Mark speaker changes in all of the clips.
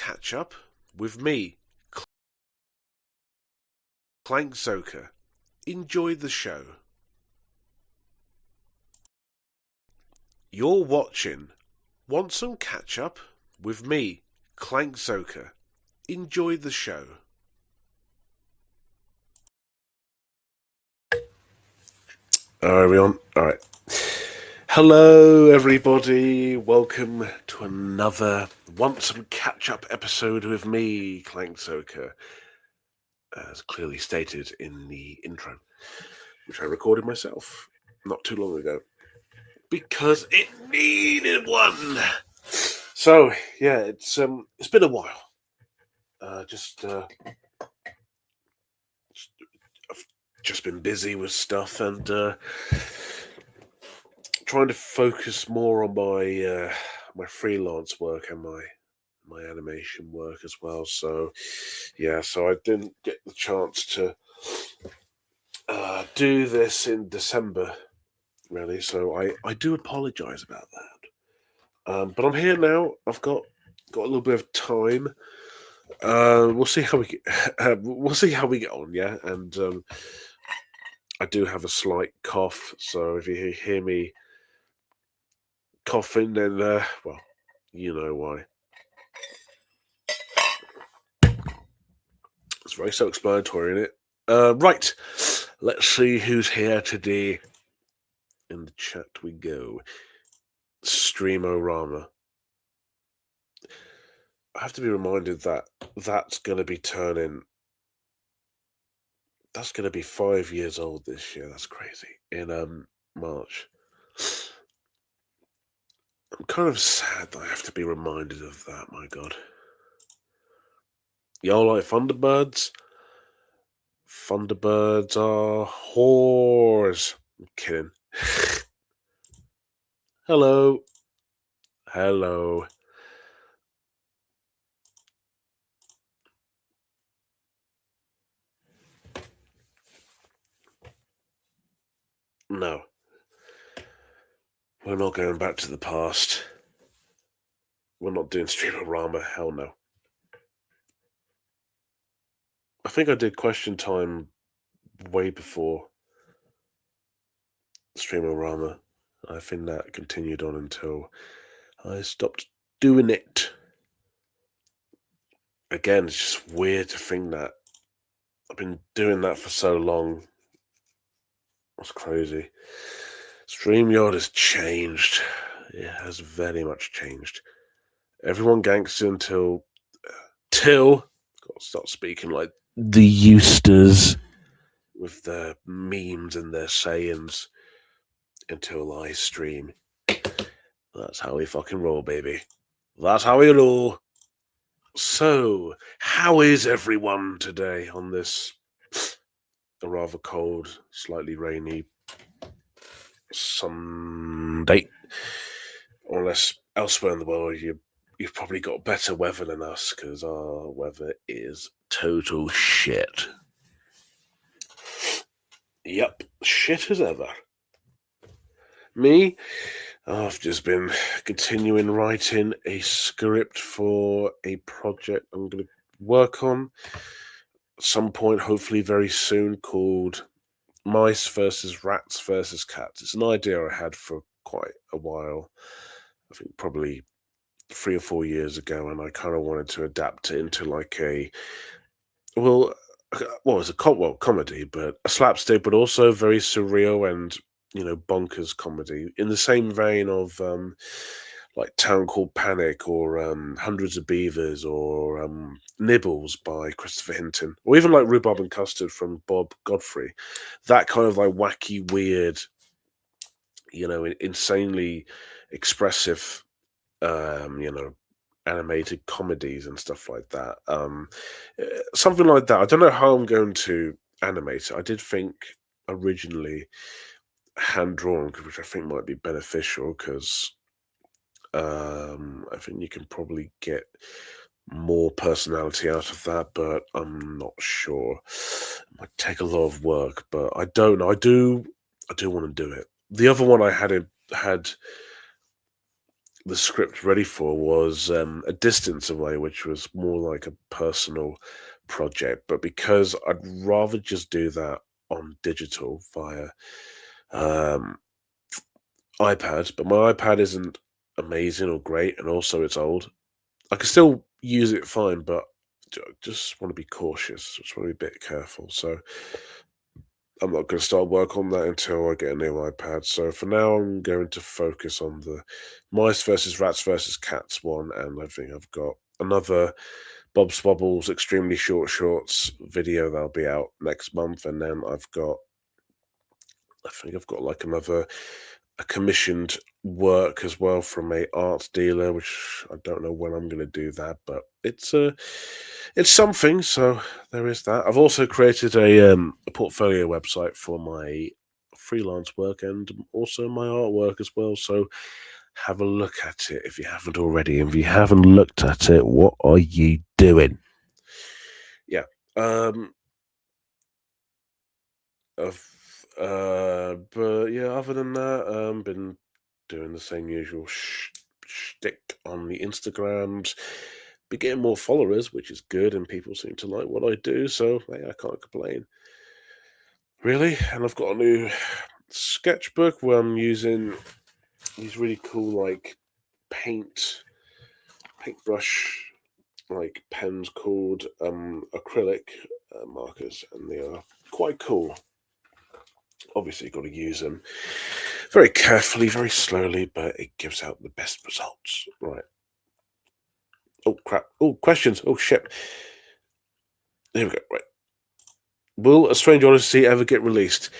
Speaker 1: catch up with me, Clank Zoka. Enjoy the show. You're watching Want Some Catch Up with me, Clank Zoka. Enjoy the show. Alright, everyone. Alright. Hello, everybody. Welcome to another Want Some Catch Up episode with me, Clank Zoka. As clearly stated in the intro, which I recorded myself not too long ago because it needed one. So yeah, it's been a while. I've just been busy with stuff and trying to focus more on my my freelance work and my animation work as well. So yeah, so I didn't get the chance to do this in December, really. So I do apologise about that. But I'm here now. I've got a little bit of time. We'll see how we get on. Yeah, and I do have a slight cough, so if you hear me coughing, then well, you know why. It's very self-explanatory, isn't it? Right, let's see who's here today. In the chat we go. Streamorama. I have to be reminded that that's going to be turning. That's going to be 5 years old this year. That's crazy. In March. I'm kind of sad that I have to be reminded of that. My God. Y'all like Thunderbirds? Thunderbirds are whores. I'm kidding. Hello. Hello. No. We're not going back to the past. We're not doing Streamorama. Hell no. I think I did Question Time way before Streamorama. I think that continued on until I stopped doing it. Again, it's just weird to think that I've been doing that for so long. That's crazy. StreamYard has changed. It has very much changed. Everyone gangster until gotta start speaking like the Eusters with their memes and their sayings until I stream. That's how we fucking roll, baby. That's how we roll. So, how is everyone today on this a rather cold, slightly rainy Sunday? Unless elsewhere in the world you've probably got better weather than us, because our weather is total shit. Yep, shit as ever. Me, I've just been continuing writing a script for a project I'm going to work on at some point, hopefully very soon, called Mice versus Rats versus Cats. It's an idea I had for quite a while. I think probably 3 or 4 years ago, and I kind of wanted to adapt it into like a it's a comedy, but a slapstick, but also very surreal and bonkers comedy in the same vein of like Town Called Panic or Hundreds of Beavers or Nibbles by Christopher Hinton, or even like Rhubarb and Custard from Bob Godfrey. That kind of like wacky, weird, insanely expressive, animated comedies and stuff like that. Something like that. I don't know how I'm going to animate it. I did think originally hand drawn, which I think might be beneficial because I think you can probably get more personality out of that, but I'm not sure. It might take a lot of work, but I don't know. I do want to do it. The other one I had the script ready for was A Distance Away, which was more like a personal project. But because I'd rather just do that on digital via um, iPad, but my iPad isn't amazing or great, and also it's old. I can still use it fine, but just want to be cautious. Just want to be a bit careful. So I'm not going to start work on that until I get a new iPad. So for now, I'm going to focus on the mice versus rats versus cats one, and I think I've got another Bob's Bobbles extremely short shorts video that'll be out next month, and then I think I've got like a commissioned work as well from a art dealer, which I don't know when I'm going to do that, but it's something. So there is that. I've also created a portfolio website for my freelance work and also my artwork as well. So have a look at it if you haven't already. And if you haven't looked at it, what are you doing? Yeah. Of but yeah, other than that, been doing the same usual shtick on the Instagrams. Be getting more followers, which is good, and people seem to like what I do, so hey, I can't complain. Really, and I've got a new sketchbook where I'm using these really cool like paintbrush like pens called acrylic markers, and they are quite cool. Obviously, you've got to use them very carefully, very slowly, but it gives out the best results. Right. Oh, crap. Oh, questions. Oh, shit. Here we go. Right. Will A Strange Odyssey ever get released?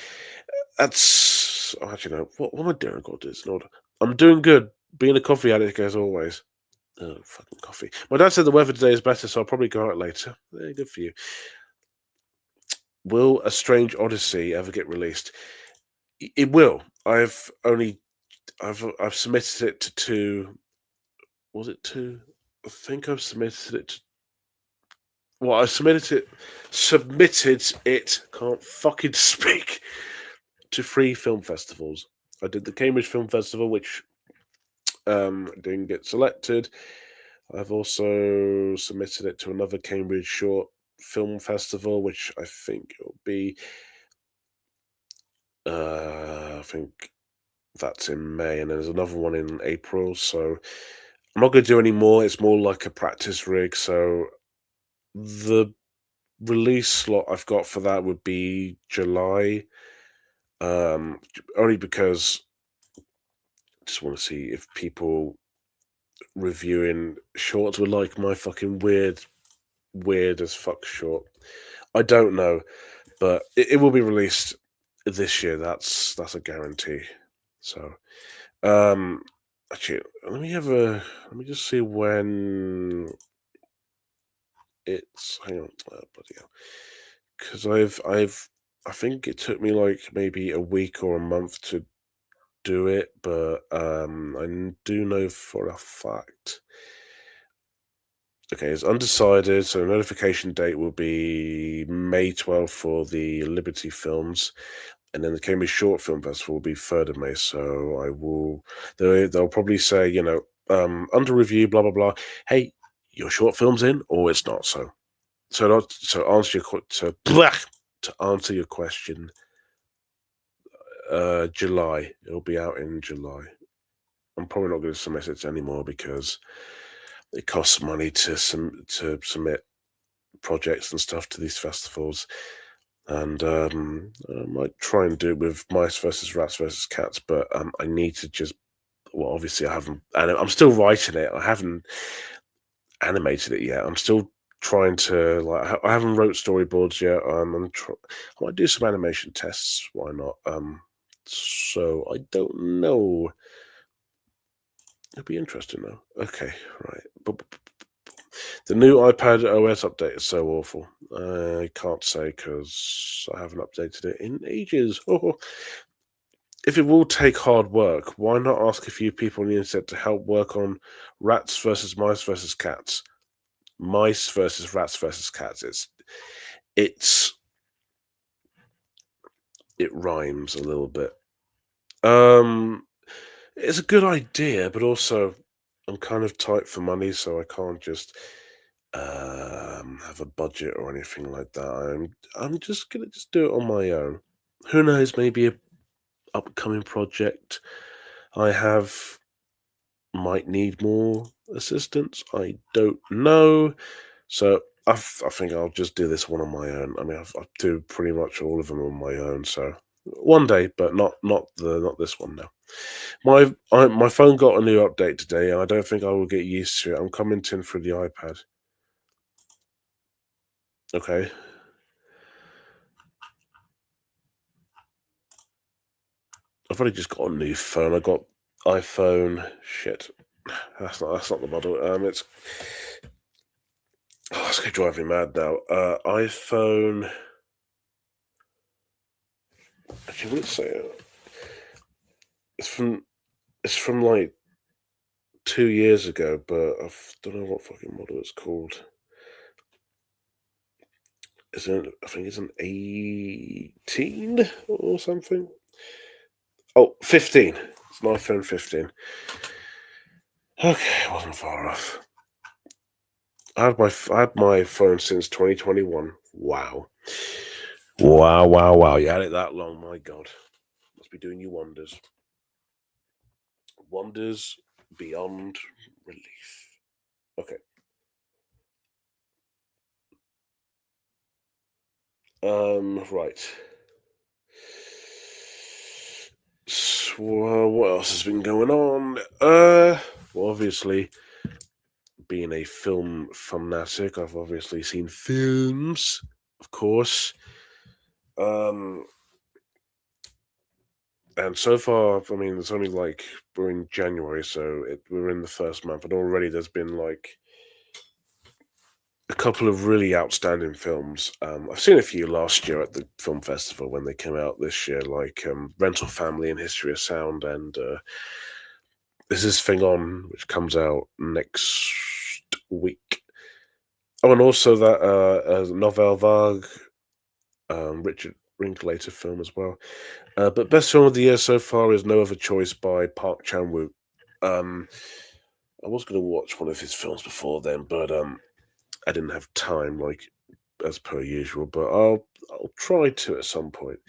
Speaker 1: That's. Oh, actually, no. What am I doing? I've got to do this in order. I'm doing good. Being a coffee addict as always. Oh, fucking coffee. My dad said the weather today is better, so I'll probably go out later. Yeah, good for you. Will A Strange Odyssey ever get released? It will. I've submitted it to two. Was it two? I think I've submitted it to. Well, I submitted it. Can't fucking speak to 3 film festivals. I did the Cambridge Film Festival, which didn't get selected. I've also submitted it to another Cambridge Short Film Festival, which I think will be. I think that's in May, and there's another one in April. So I'm not going to do any more. It's more like a practice rig. So the release slot I've got for that would be July. Only because I just want to see if people reviewing shorts would like my fucking weird as fuck short. I don't know, but it will be released this year. That's a guarantee. So, um, actually, let me just see when it's. Hang on, bloody hell, because I think it took me like maybe a week or a month to do it, but do know for a fact. Okay, it's undecided, so notification date will be May 12th for the Liberty Films, and then the Cambridge Short Film Festival will be 3rd of May. So I will. They'll probably say, under review, blah blah blah. Hey, your short film's in, or it's not. To answer your question, July. It'll be out in July. I'm probably not going to submit it anymore because it costs money to submit projects and stuff to these festivals. And I might try and do it with mice versus rats versus cats, but I need to just. Well, obviously, I haven't. And I'm still writing it. I haven't animated it yet. I'm still trying to I haven't wrote storyboards yet. I might do some animation tests. Why not? So I don't know. It'll be interesting though. Okay, right. The new iPad OS update is so awful. I can't say because I haven't updated it in ages. If it will take hard work, why not ask a few people on the internet to help work on rats versus mice versus cats? Mice versus rats versus cats. It rhymes a little bit. It's a good idea, but also I'm kind of tight for money, so I can't just have a budget or anything like that. I'm just gonna just do it on my own. Who knows? Maybe a upcoming project I have might need more assistance. I don't know. So I think I'll just do this one on my own. I mean, I do pretty much all of them on my own. So one day, but not this one now. My phone got a new update today, and I don't think I will get used to it. I'm commenting through the iPad. Okay. I've only just got a new phone. I got iPhone. Shit, that's not the model. It's gonna drive me mad now. iPhone. Actually, wouldn't say it. It's from like 2 years ago, but I don't know what fucking model it's called. I think it's an 18 or something. Oh, 15. It's an iPhone 15. Okay, I wasn't far off. I had my phone since 2021. Wow. Wow. You had it that long, my God. Must be doing you wonders. Wonders beyond relief. Okay. Right. So, what else has been going on? Well, obviously, being a film fanatic, I've obviously seen films, of course. And so far, I mean, it's only like we're in January, so we're in the first month, and already there's been like a couple of really outstanding films. I've seen a few last year at the film festival when they came out this year, like Rental Family and History of Sound, and Is This Thing On, which comes out next week. Oh, and also that Nouvelle Vague, Richard Linklater film as well. But best film of the year so far is No Other Choice by Park Chan Wook. I was going to watch one of his films before then, but I didn't have time, like as per usual. But I'll try to at some point.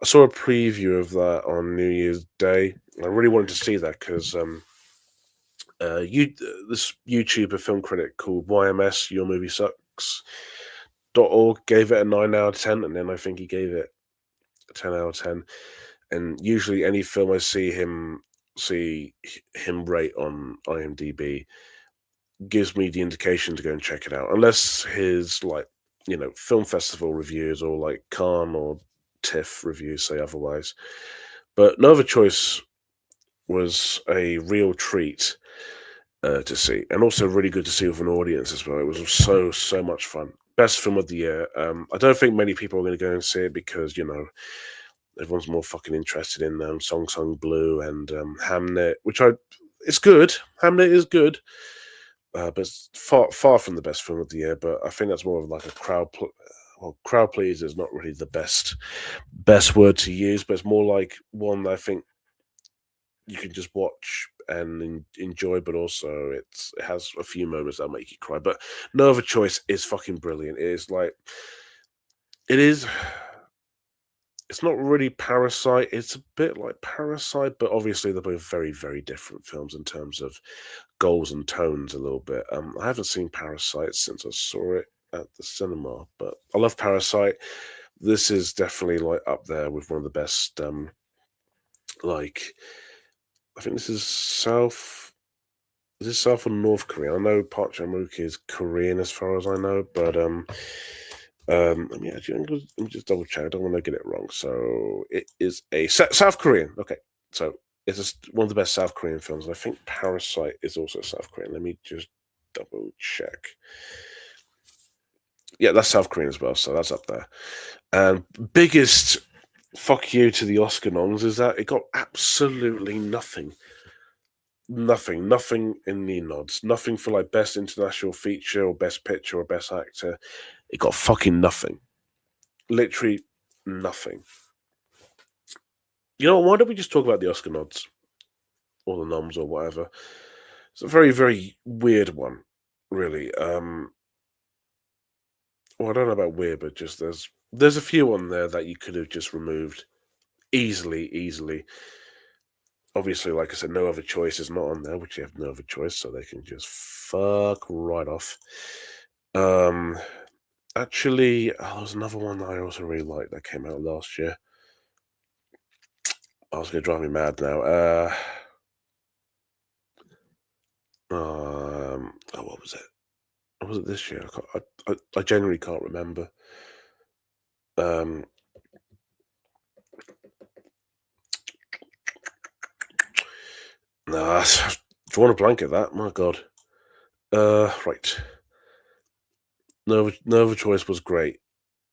Speaker 1: I saw a preview of that on New Year's Day. I really wanted to see that because this YouTuber film critic called YMS Your Movie Sucks .org gave it a 9 out of 10, and then I think he gave it a 10 out of 10. And usually, any film I see him rate on IMDb gives me the indication to go and check it out, unless his film festival reviews or like Cannes or TIFF reviews say otherwise. But No Other Choice was a real treat to see, and also really good to see with an audience as well. It was so much fun. Best film of the year. I don't think many people are going to go and see it because everyone's more fucking interested in Song Sung Blue and Hamnet, which it's good. Hamnet is good, but it's far from the best film of the year. But I think that's more of like a crowd pleaser is not really the best word to use, but it's more like one that I think you can just watch and enjoy, but also it has a few moments that make you cry. But No Other Choice is fucking brilliant. It is like it is. It's not really Parasite. It's a bit like Parasite, but obviously they're both very, very different films in terms of goals and tones a little bit. I haven't seen Parasite since I saw it at the cinema, but I love Parasite. This is definitely like up there with one of the best. Like I think this is South. Is this South or North Korea? I know Park Chan Wook is Korean as far as I know, but let me just double check. I don't want to get it wrong. So it is a South Korean. Okay, so it's one of the best South Korean films. And I think Parasite is also South Korean. Let me just double check. Yeah, that's South Korean as well. So that's up there. And biggest fuck you to the Oscar noms is that it got absolutely nothing. Nothing in the nods. Nothing for like best international feature or best picture or best actor. It got fucking nothing. Literally nothing. You know, why don't we just talk about the Oscar nods or the noms or whatever? It's a very, very weird one, really. Well, I don't know about weird, but just there's a few on there that you could have just removed easily, easily. Obviously, like I said, no other choice is not on there, which you have no other choice, so they can just fuck right off. Um, actually, there was another one that I also really liked that came out last year. I was gonna drive me mad now. Oh, what was it? Or was it this year? I genuinely can't remember. Um, nah, drawn a blank at that. My God. Right. No Other Choice was great.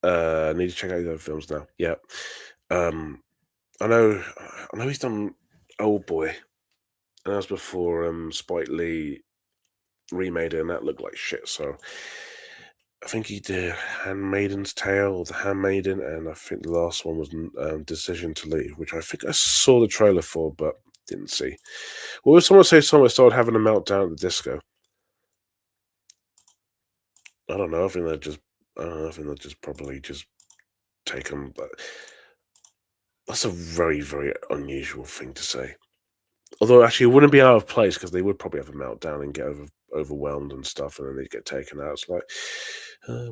Speaker 1: I need to check out his other films now. Yeah. Um, I know he's done Old Boy, and that was before Spike Lee remade it, and that looked like shit. So I think he did Handmaiden's Tale or The Handmaiden, and I think the last one was Decision to Leave, which I think I saw the trailer for, but didn't see. Well, if someone say someone started having a meltdown at the disco, I don't know. I think they're just, I don't know. I think they're just probably just take them. But that's a very, very unusual thing to say. Although, actually, it wouldn't be out of place because they would probably have a meltdown and get overwhelmed and stuff, and then they'd get taken out. It's like,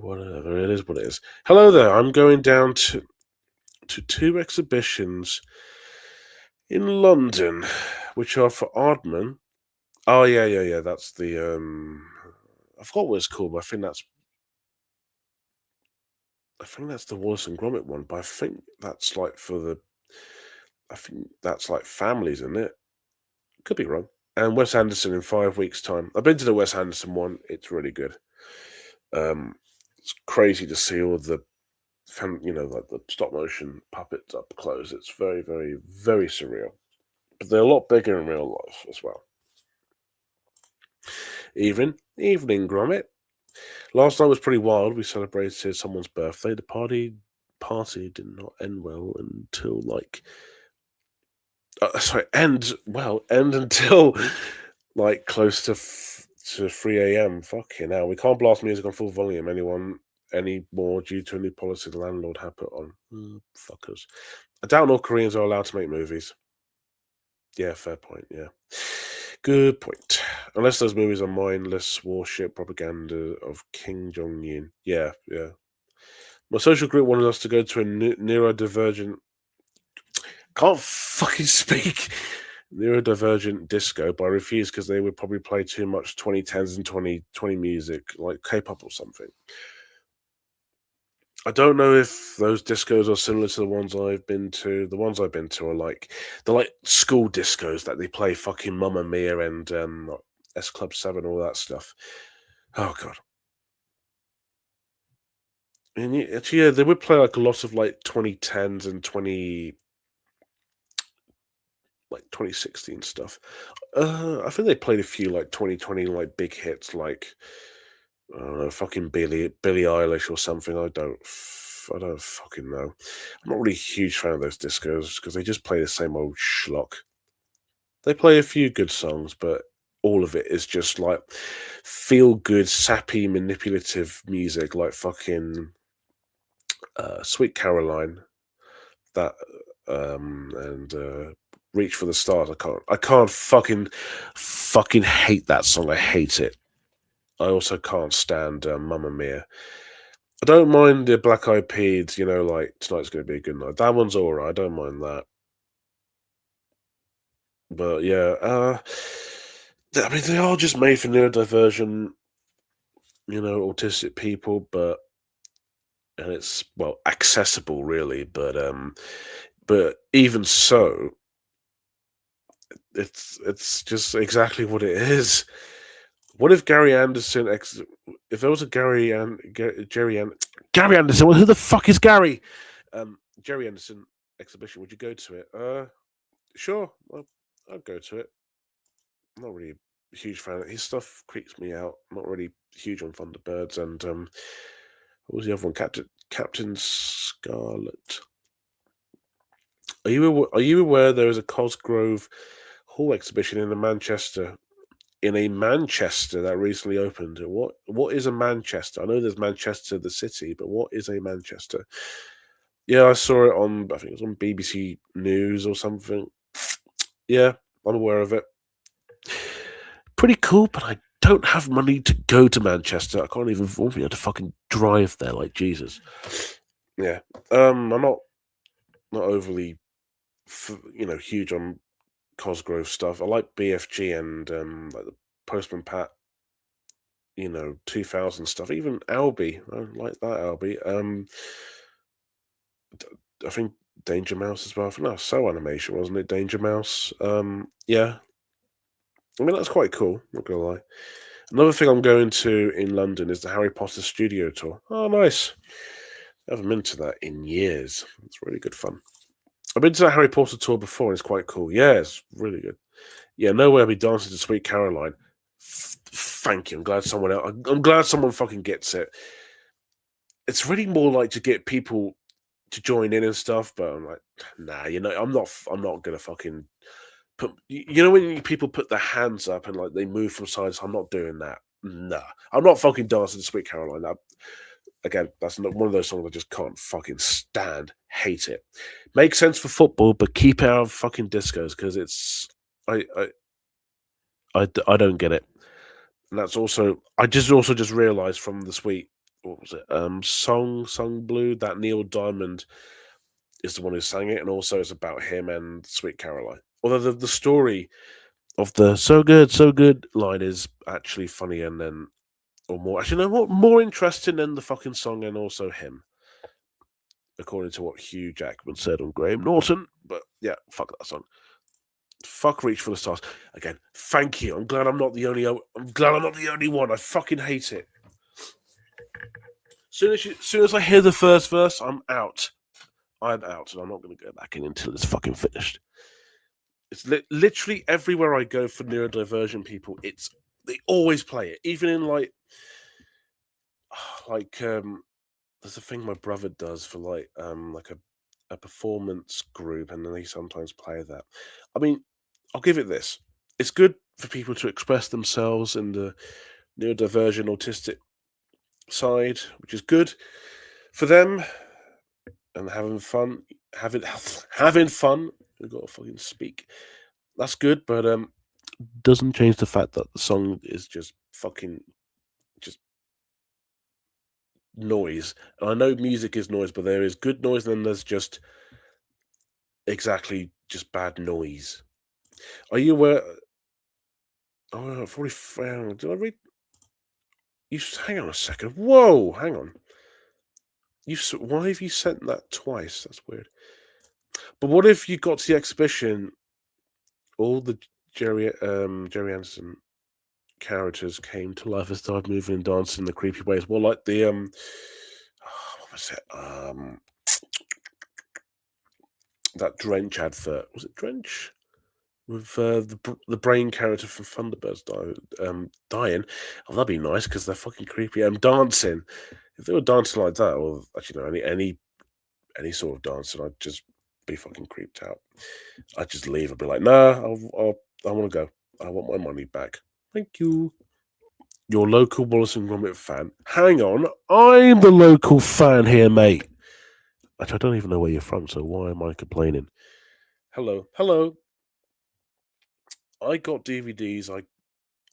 Speaker 1: whatever, it is what it is. Hello there. I'm going down to two exhibitions in London, which are for Aardman. Oh yeah, yeah, yeah. That's the I forgot what it's called, but I think that's the Wallace and Gromit one. But I think that's like for the I think that's like families, isn't it? Could be wrong. And Wes Anderson in 5 weeks' time. I've been to the Wes Anderson one. It's really good. Um, it's crazy to see all the like the stop motion puppets up close. It's very, very, very surreal. But they're a lot bigger in real life as well. Evening, Gromit. Last night was pretty wild. We celebrated someone's birthday. The party did not end well until like end until like close to 3 a.m. Fucking hell, we can't blast music on full volume anymore due to a new policy the landlord had put on. Fuckers. I doubt North Koreans are allowed to make movies. Yeah, fair point. Yeah, good point. Unless those movies are mindless warship propaganda of Kim Jong Un. Yeah, yeah. My social group wanted us to go to a neurodivergent. Can't fucking speak. Neurodivergent disco, but I refused because they would probably play too much 2010s and 2020 music, like K-pop or something. I don't know if those discos are similar to the ones I've been to. The ones I've been to are like they're like school discos that they play fucking Mamma Mia and S Club 7, all that stuff. Oh god. And yeah, they would play like a lot of like 2010s and 2016 stuff. I think they played a few like 2020 like big hits like I don't know, fucking Billie Eilish or something. I don't fucking know. I'm not really a huge fan of those discos because they just play the same old schlock. They play a few good songs, but all of it is just like feel good, sappy, manipulative music, like fucking Sweet Caroline. That and Reach for the Stars. I can't fucking hate that song. I hate it. I also can't stand Mamma Mia. I don't mind the Black Eyed Peas, like Tonight's Gonna Be a Good Night. That one's alright. I don't mind that. But yeah, I mean, they are just made for neurodivergent, autistic people, and it's well accessible, really. But even so, it's just exactly what it is. What if Gary Anderson? If there was a Gary Anderson, well, who the fuck is Gary? Jerry Anderson exhibition. Would you go to it? Sure. I'd go to it. I'm not really a huge fan. His stuff creeps me out. I'm not really huge on Thunderbirds. And what was the other one? Captain Scarlet. Are you aware there is a Cosgrove Hall exhibition in Manchester in a Manchester that recently opened. What is a Manchester? I know there's Manchester, the city, but what is a Manchester? Yeah, I saw it on, I think it was on BBC News or something. Yeah, I'm aware of it. Pretty cool, but I don't have money to go to Manchester. I can't even afford to fucking drive there, like Jesus. Yeah, I'm not overly, huge on Cosgrove stuff. I like BFG and like the Postman Pat, 2000 stuff. Even Albie, I like that Albie. I think Danger Mouse as well. I think that was So Animation, wasn't it? Danger Mouse. Yeah. I mean, that's quite cool, not gonna lie. Another thing I'm going to in London is the Harry Potter studio tour. Oh, nice. I haven't been to that in years. It's really good fun. I've been to that Harry Potter tour before, and it's quite cool. Yeah, it's really good. Yeah, no way I'll be dancing to Sweet Caroline. Thank you. I'm glad someone else. I'm glad someone fucking gets it. It's really more like to get people to join in and stuff, but I'm like, nah, I'm not gonna fucking put. When people put their hands up and like they move from side to side, I'm not doing that. Nah, I'm not fucking dancing to Sweet Caroline. Again, that's not one of those songs I just can't fucking stand. Hate it. Makes sense for football, but keep it out of fucking discos because it's I don't get it. And that's also I just realized from the Sweet, what was it? Song Blue, that Neil Diamond is the one who sang it, and also it's about him and Sweet Caroline. Although the story of the so good line is actually funny, and then or more actually no more interesting than the fucking song and also him, according to what Hugh Jackman said on Graham Norton. But yeah, fuck that song. Fuck Reach for the Stars. Again, thank you. I'm glad I'm not the only one. I fucking hate it. Soon as I hear the first verse, I'm out. I'm out, and I'm not going to go back in until it's fucking finished. It's literally everywhere I go for neurodivergent people. They always play it, even in like there's a thing my brother does for like a performance group, and then they sometimes play that. I mean, I'll give it this: it's good for people to express themselves in the neurodivergent autistic side, which is good for them and having fun. Having fun. We've got to fucking speak. That's good, but doesn't change the fact that the song is just fucking just noise. And I know music is noise, but there is good noise, and then there's just exactly just bad noise. Are you aware? Oh, 40. Did I read? Hang on a second. Whoa, hang on. Why have you sent that twice? That's weird. But what if you got to the exhibition? All the Jerry Anderson characters came to life and started moving and dancing in the creepy ways. Well, like the what was it? That Drench advert. Was it Drench? With the brain character from Thunderbirds dying. Oh, that'd be nice because they're fucking creepy. And dancing. If they were dancing like that, or actually no, any sort of dancing, I'd just be fucking creeped out. I'd just leave. I'd be like, nah, I want to go. I want my money back. Thank you. Your local Wallace and Gromit fan. Hang on, I'm the local fan here, mate. Actually, I don't even know where you're from, so why am I complaining? Hello. I got DVDs. I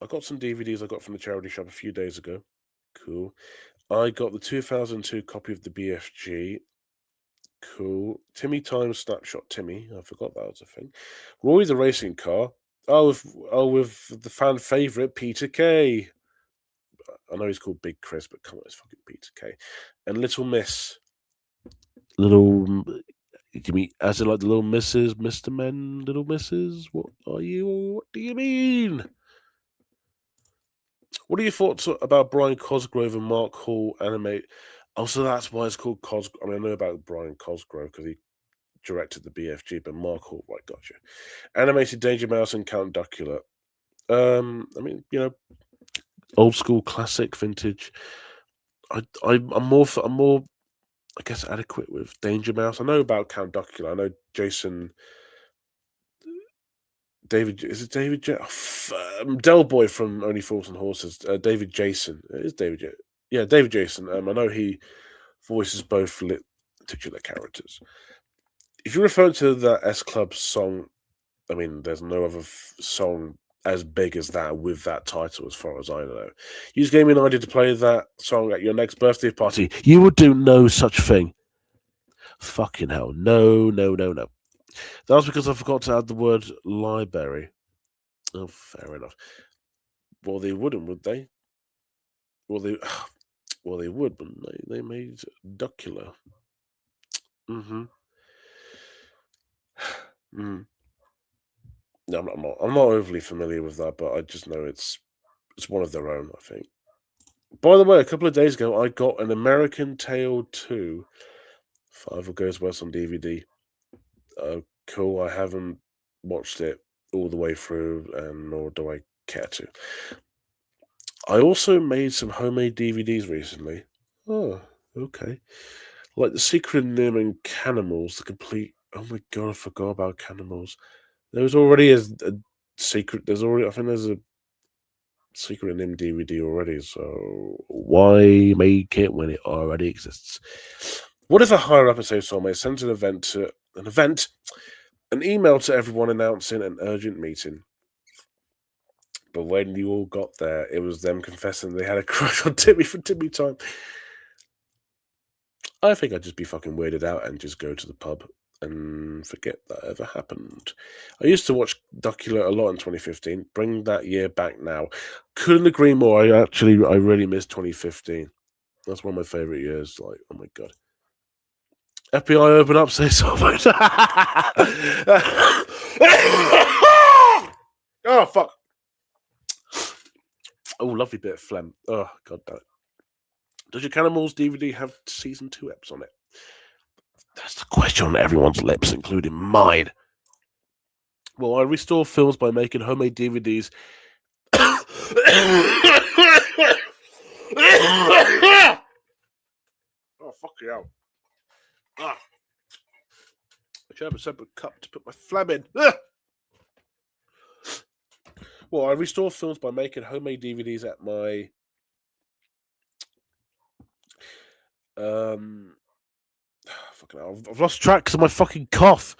Speaker 1: got some DVDs I got from the charity shop a few days ago. Cool. I got the 2002 copy of the BFG. Cool. Timmy Time Snapshot Timmy. I forgot that was a thing. Roy the Racing Car. With the fan favorite Peter Kay. I know he's called Big Chris, but come on, it's fucking Peter Kay. And Little Miss. Little. You mean as in like the Little Misses, Mr. Men, Little Misses? What are you? What do you mean? What are your thoughts about Brian Cosgrove and Mark Hall animate? Also, that's why it's called Cosgrove. I mean, I know about Brian Cosgrove because he directed the BFG, but Mark Hall, right, gotcha. Animated Danger Mouse and Count Duckula. I mean, old school, classic, vintage. I'm more, I guess, adequate with Danger Mouse. I know about Count Duckula. I know Jason David, is it David? Del Boy from Only Fools and Horses. David Jason. It is David. Yeah, David Jason. I know he voices both titular characters. If you refer to the S Club song, I mean, there's no other song as big as that with that title, as far as I know. You just gave me an idea to play that song at your next birthday party. You would do no such thing. Fucking hell. No, no, no, no. That was because I forgot to add the word library. Oh, fair enough. Well, they wouldn't, would they? Well, they would, but they made Duckula. Mm-hmm. Mm. No, I'm not overly familiar with that, but I just know it's one of their own, I think. By the way, a couple of days ago, I got an American Tail 2, Five Goes West on DVD. Cool. I haven't watched it all the way through, and nor do I care to. I also made some homemade DVDs recently. Oh, okay. Like The Secret NIMH and Canimals, the complete. Oh my god, I forgot about Canimals. There was already a secret. I think there's a Secret NIMH DVD already, so why make it when it already exists? What if a higher up at Save Soulmate sent an email to everyone announcing an urgent meeting? But when you all got there, it was them confessing they had a crush on Timmy for Timmy Time. I think I'd just be fucking weirded out and just go to the pub and forget that ever happened. I used to watch Duckula a lot in 2015. Bring that year back now. Couldn't agree more. I really miss 2015. That's one of my favorite years. Like, oh my god. FBI open up, say something. Oh fuck. Oh, lovely bit of phlegm. Oh god damn it. Does your Canimals DVD have season 2 eps on it? That's the question on everyone's lips, including mine. Well, I restore films by making homemade DVDs. Oh, fuck you out. I should have a separate cup to put my phlegm in. Well, I restore films by making homemade DVDs at my fucking hell, I've lost track because of my fucking cough.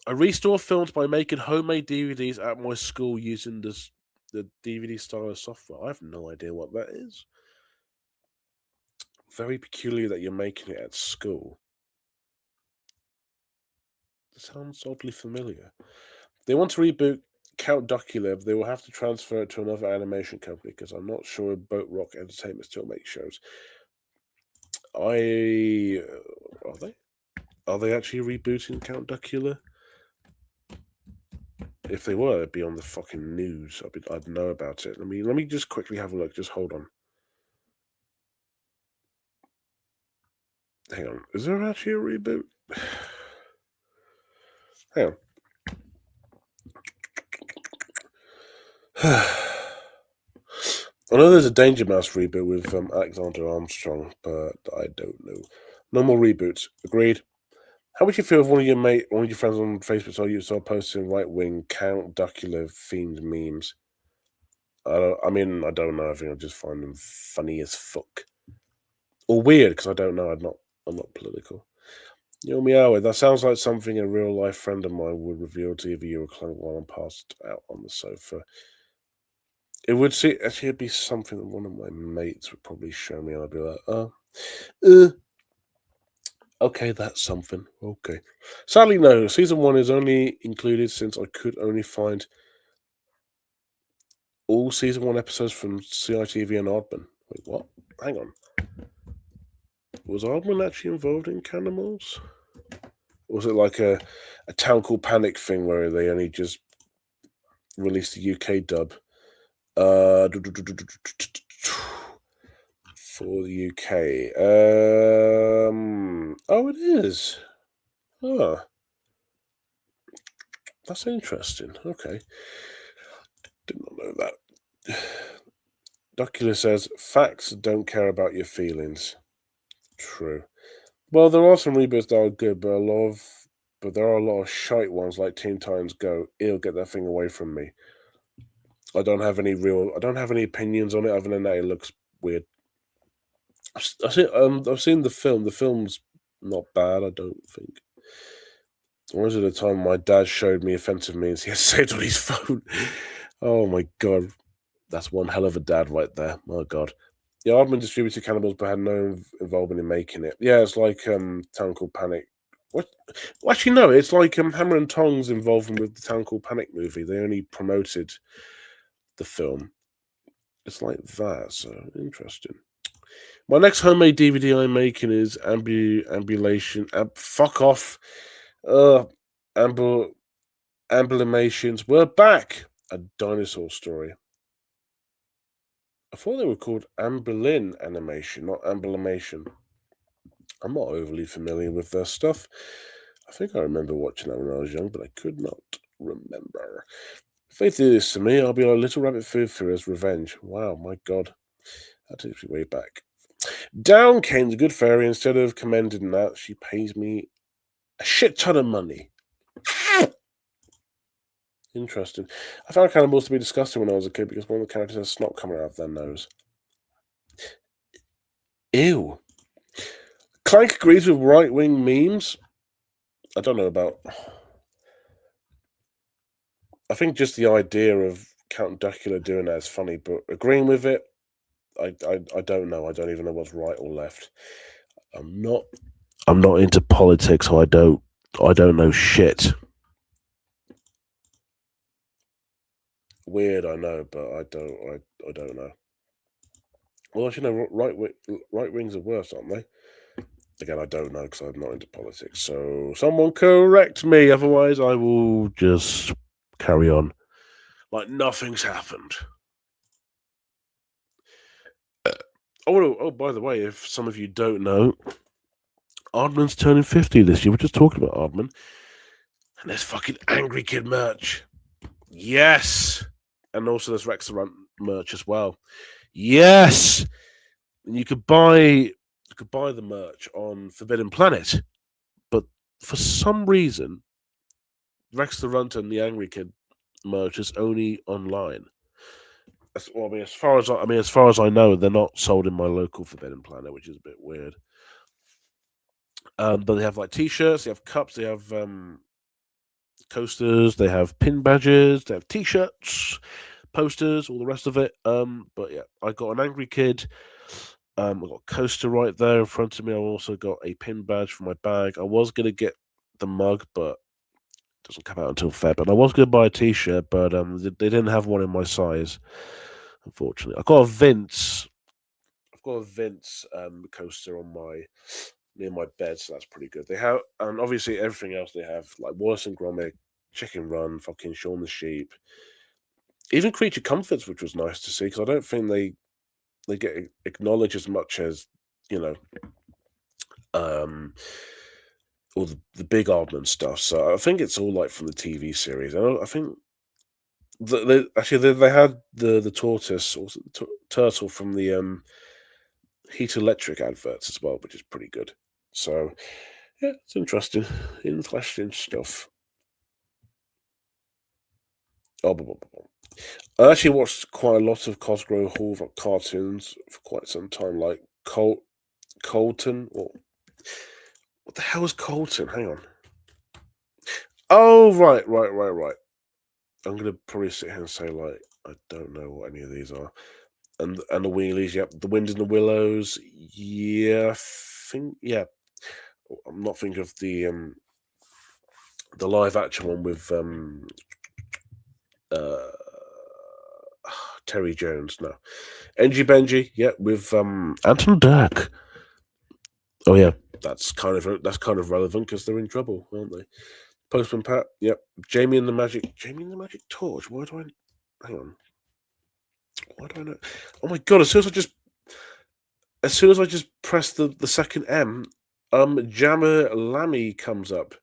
Speaker 1: I restore films by making homemade DVDs at my school using the DVD style software. I have no idea what that is. Very peculiar that you're making it at school. It sounds oddly familiar. They want to reboot Count Duckula. They will have to transfer it to another animation company because I'm not sure Boat Rock Entertainment still makes shows. Are they actually rebooting Count Duckula? If they were, it'd be on the fucking news. I'd know about it. Let me just quickly have a look. Just hold on. Hang on. Is there actually a reboot? Hang on. I know there's a Danger Mouse reboot with Alexander Armstrong, but I don't know. No more reboots. Agreed. How would you feel if one of your friends on Facebook saw you start posting right-wing Count Duckula themed memes? I don't know. I think I just find them funny as fuck, or weird because I don't know. I'm not political. Yo, meow. That sounds like something a real life friend of mine would reveal to either you or Clunk while I'm passed out on the sofa. It would actually be something that one of my mates would probably show me, and I'd be like, okay, that's something. Okay. Sadly, no. Season 1 is only included since I could only find all Season 1 episodes from CITV and Aardman. Wait, what? Hang on. Was Aardman actually involved in Canimals? Or was it like a Town Called Panic thing where they only just released the UK dub? For the UK. Oh, it is. Oh. That's interesting. Okay. Did not know that. Duckula says, facts don't care about your feelings. True. Well, there are some reboots that are good, but a lot of but there are a lot of shite ones like Teen Titans Go. Ew, get that thing away from me. I don't have any opinions on it other than that it looks weird. I've seen the film. The film's not bad, I don't think. Or was it the time my dad showed me offensive memes he had saved on his phone? Oh my god. That's one hell of a dad right there. My god. Yeah, Aardman distributed Cannibals but had no involvement in making it. Yeah, it's like Town Called Panic. What? Well, actually, no, it's like Hammer and Tongs involvement with the Town Called Panic movie. They only promoted the film. It's like that, so interesting. My next homemade DVD I'm making is Ambulation. Fuck off. Ambulimations. We're back. A dinosaur story. I thought they were called Ambulin Animation, not Ambulimation. I'm not overly familiar with their stuff. I think I remember watching that when I was young, but I could not remember. If they do this to me, I'll be like Little Rabbit Food Furious Revenge. Wow, my god. That takes me way back. Down came the good fairy. Instead of commending that, she pays me a shit ton of money. Interesting. I found cannibals to be disgusting when I was a kid because one of the characters has snot coming out of their nose. Ew. Clank agrees with right-wing memes. I don't know about... I think just the idea of Count Dracula doing that is funny, but agreeing with it, I don't know. I don't even know what's right or left. I'm not into politics, so I don't know shit. Weird, I know, but I don't know. Well, actually, no. Right wings are worse, aren't they? Again, I don't know because I'm not into politics. So someone correct me, otherwise I will just carry on like nothing's happened. Oh, by the way, if some of you don't know, Aardman's turning 50 this year. We're just talking about Aardman. And there's fucking Angry Kid merch. Yes. And also there's Rex the Runt merch as well. Yes. And you could buy the merch on Forbidden Planet. But for some reason, Rex the Runt and the Angry Kid merch is only online. Well, as far as I know, they're not sold in my local Forbidden Planet, which is a bit weird. But they have like t-shirts, they have cups, they have coasters, they have pin badges, they have t-shirts, posters, all the rest of it. But yeah, I got an Angry Kid. I got a coaster right there in front of me. I also got a pin badge for my bag. I was gonna get the mug, but it doesn't come out until Feb. And I was gonna buy a t-shirt, but they didn't have one in my size, unfortunately. I've got a Vince coaster on near my bed, so that's pretty good. They have, and obviously everything else they have, like Wallace and Gromit, Chicken Run, fucking Shaun the Sheep, even Creature Comforts, which was nice to see because I don't think they get acknowledged as much as all the big Aardman stuff. So I think it's all like from the TV series. I think they had the tortoise or turtle from the Heat Electric adverts as well, which is pretty good. So yeah, it's interesting stuff. I actually watched quite a lot of Cosgrove Hall cartoons for quite some time, like Colton. Or what the hell is Colton? Hang on. Oh, right. I'm gonna probably sit here and say like I don't know what any of these are. And the Wheelies, yep. The Wind in the Willows, yeah. I'm not thinking of the live action one with Terry Jones. No, Engie Benji, yeah, with Anton Dirk. Oh yeah, that's kind of relevant because they're in trouble, aren't they? Postman Pat, yep. Jamie and the Magic Torch. Why do I know? Oh my god! As soon as I just press the second M, Jammer Lammy comes up.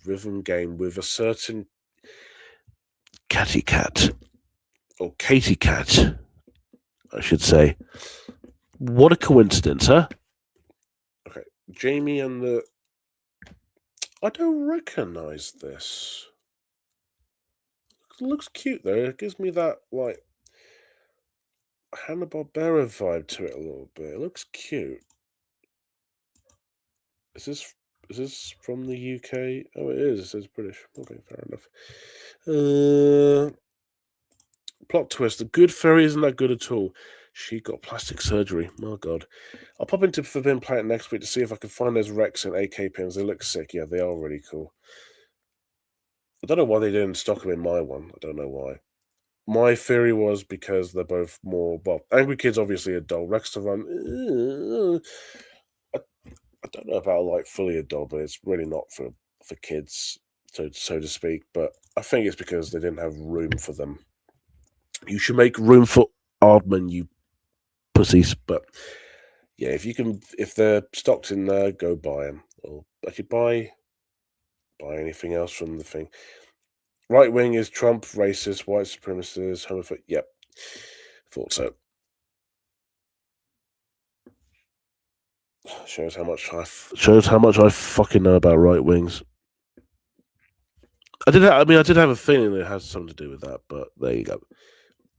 Speaker 1: Rhythm game with a certain Catty Cat or Katie Cat, I should say. What a coincidence, huh? Okay, Jamie and the I don't recognize this. It looks cute though. It gives me that like Hanna-Barbera vibe to it a little bit. It looks cute. Is this from the UK? Oh, it is. It says British. Okay, fair enough. Plot twist: the good fairy isn't that good at all. She got plastic surgery. My God. I'll pop into Forbidden Planet next week to see if I can find those Rex and AK pins. They look sick. Yeah, they are really cool. I don't know why they didn't stock them in my one. I don't know why. My theory was because they're both more. Well, Angry Kids obviously adult. Rex to Run. I don't know about like fully adult, but it's really not for kids, so to speak. But I think it's because they didn't have room for them. You should make room for Aardman, you pussies. But yeah, if they're stocked in there, go buy them. Or actually buy anything else from the thing. Right wing is Trump, racist, white supremacist, homophobic. Yep, thought so. Shows how much I fucking know about right wings. I did have a feeling it has something to do with that, but there you go.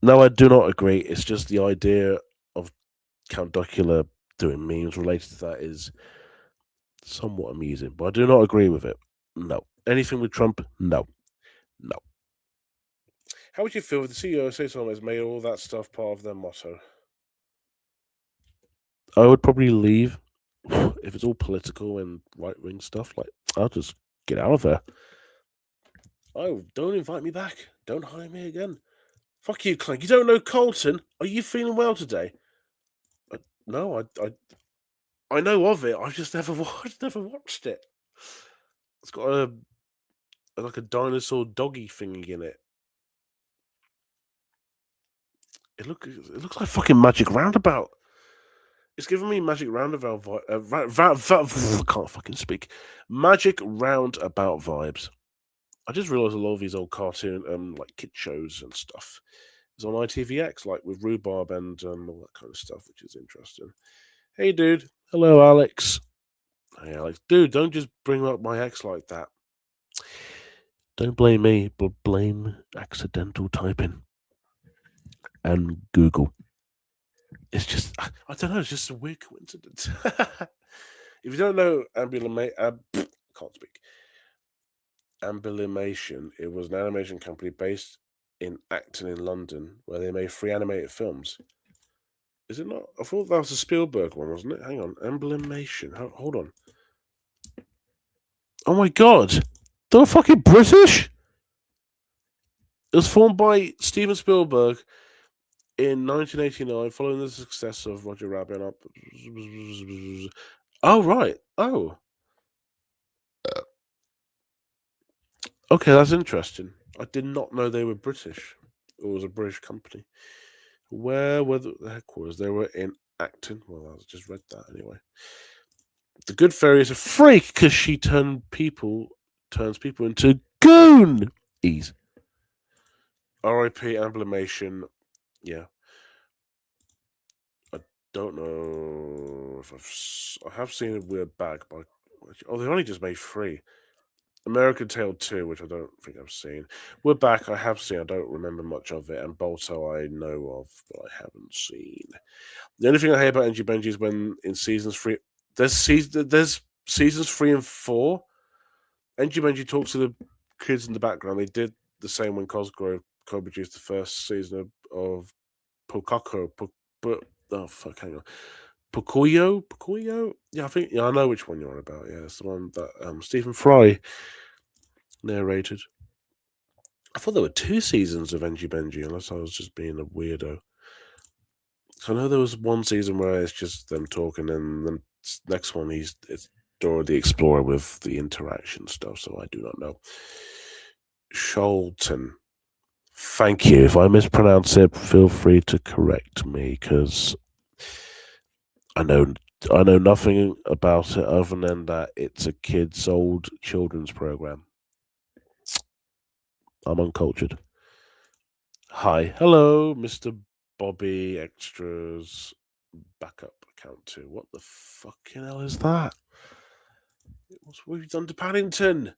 Speaker 1: No, I do not agree. It's just the idea of Count Dracula doing memes related to that is somewhat amusing, but I do not agree with it. No. Anything with Trump? No. No. How would you feel if the CEO say something has made all that stuff part of their motto? I would probably leave if it's all political and right wing stuff. Like, I'll just get out of there. Oh, don't invite me back. Don't hire me again. Fuck you, Clank. You don't know Colton. Are you feeling well today? No, I know of it. I've just never watched it. It's got like a dinosaur doggy thingy in it. It looks like fucking Magic Roundabout. It's giving me Magic Roundabout I can't fucking speak. Magic Roundabout vibes. I just realised a lot of these old cartoon like kid shows and stuff is on ITVX, like with Rhubarb and all that kind of stuff, which is interesting. Hey, dude. Hello, Alex. Hey, Alex. Dude, don't just bring up my ex like that. Don't blame me, but blame accidental typing and Google. It's just, I don't know, it's just a weird coincidence. If you don't know can't speak. Ambilimation, it was an animation company based in Acton in London where they made 3 animated films. Is it not? I thought that was a Spielberg one, wasn't it? Hang on. Ambilimation. Hold on. Oh my God. They're fucking British? It was formed by Steven Spielberg in 1989, following the success of Roger Rabbit. Oh, right. Oh. Okay, that's interesting. I did not know they were British. It was a British company. Where were the headquarters? They were in Acton. Well, I just read that anyway. The Good Fairy is a freak because she turns people into goonies. R.I.P. Amblimation. Yeah. I don't know if I have seen a weird bag, but they only just made 3. American Tail 2, which I don't think I've seen. We're Back, I have seen. I don't remember much of it. And Balto, I know of, but I haven't seen. The only thing I hear about Engie Benji is when in seasons 3, there's seasons 3 and 4. Engie Benji talks to the kids in the background. They did the same when Cosgrove co-produced the first season of Pokako. Oh fuck, hang on. Pocoyo? Yeah, I know which one you're on about. Yeah, it's the one that Stephen Fry narrated. I thought there were 2 seasons of Engie Benji, unless I was just being a weirdo. So I know there was one season where it's just them talking, and the next one it's Dora the Explorer with the interaction stuff. So I do not know. Sholton. Thank you. If I mispronounce it, feel free to correct me, because I know nothing about it other than that it's a old children's program. I'm uncultured. Hi. Hello, Mr. Bobby Extras backup account 2. What the fucking hell is that? What have you done to Paddington?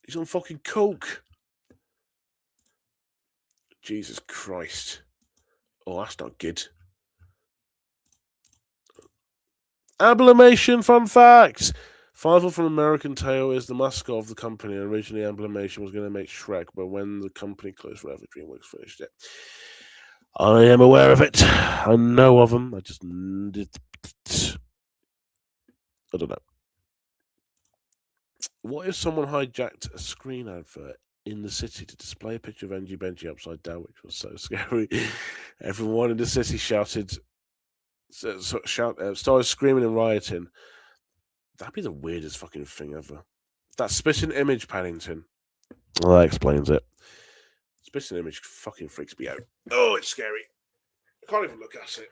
Speaker 1: He's on fucking coke. Jesus Christ. Oh, that's not good. Amblimation fun facts. Fievel from American Tail is the mascot of the company. Originally, Amblimation was going to make Shrek, but when the company closed forever, DreamWorks finished it. I am aware of it. I know of them. I don't know. What if someone hijacked a screen advert in the city to display a picture of Engie Benji upside down, which was so scary? Everyone in the city started screaming and rioting. That'd be the weirdest fucking thing ever. That spitting image, Paddington. Well, that explains it. Spitting image fucking freaks me out. Oh, it's scary. I can't even look at it.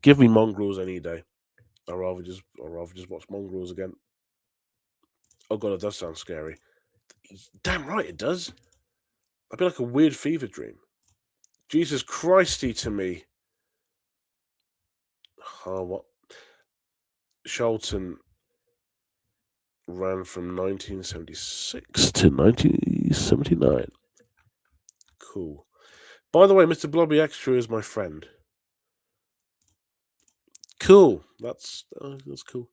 Speaker 1: Give me Mongrels any day. I'd rather just watch Mongrels again. Oh god, it does sound scary. Damn right it does. I'd be like a weird fever dream. Jesus Christy to me. Oh, what? Charlton ran from 1976 to 1979. Cool. By the way, Mr. Blobby Extra is my friend. Cool. That's cool.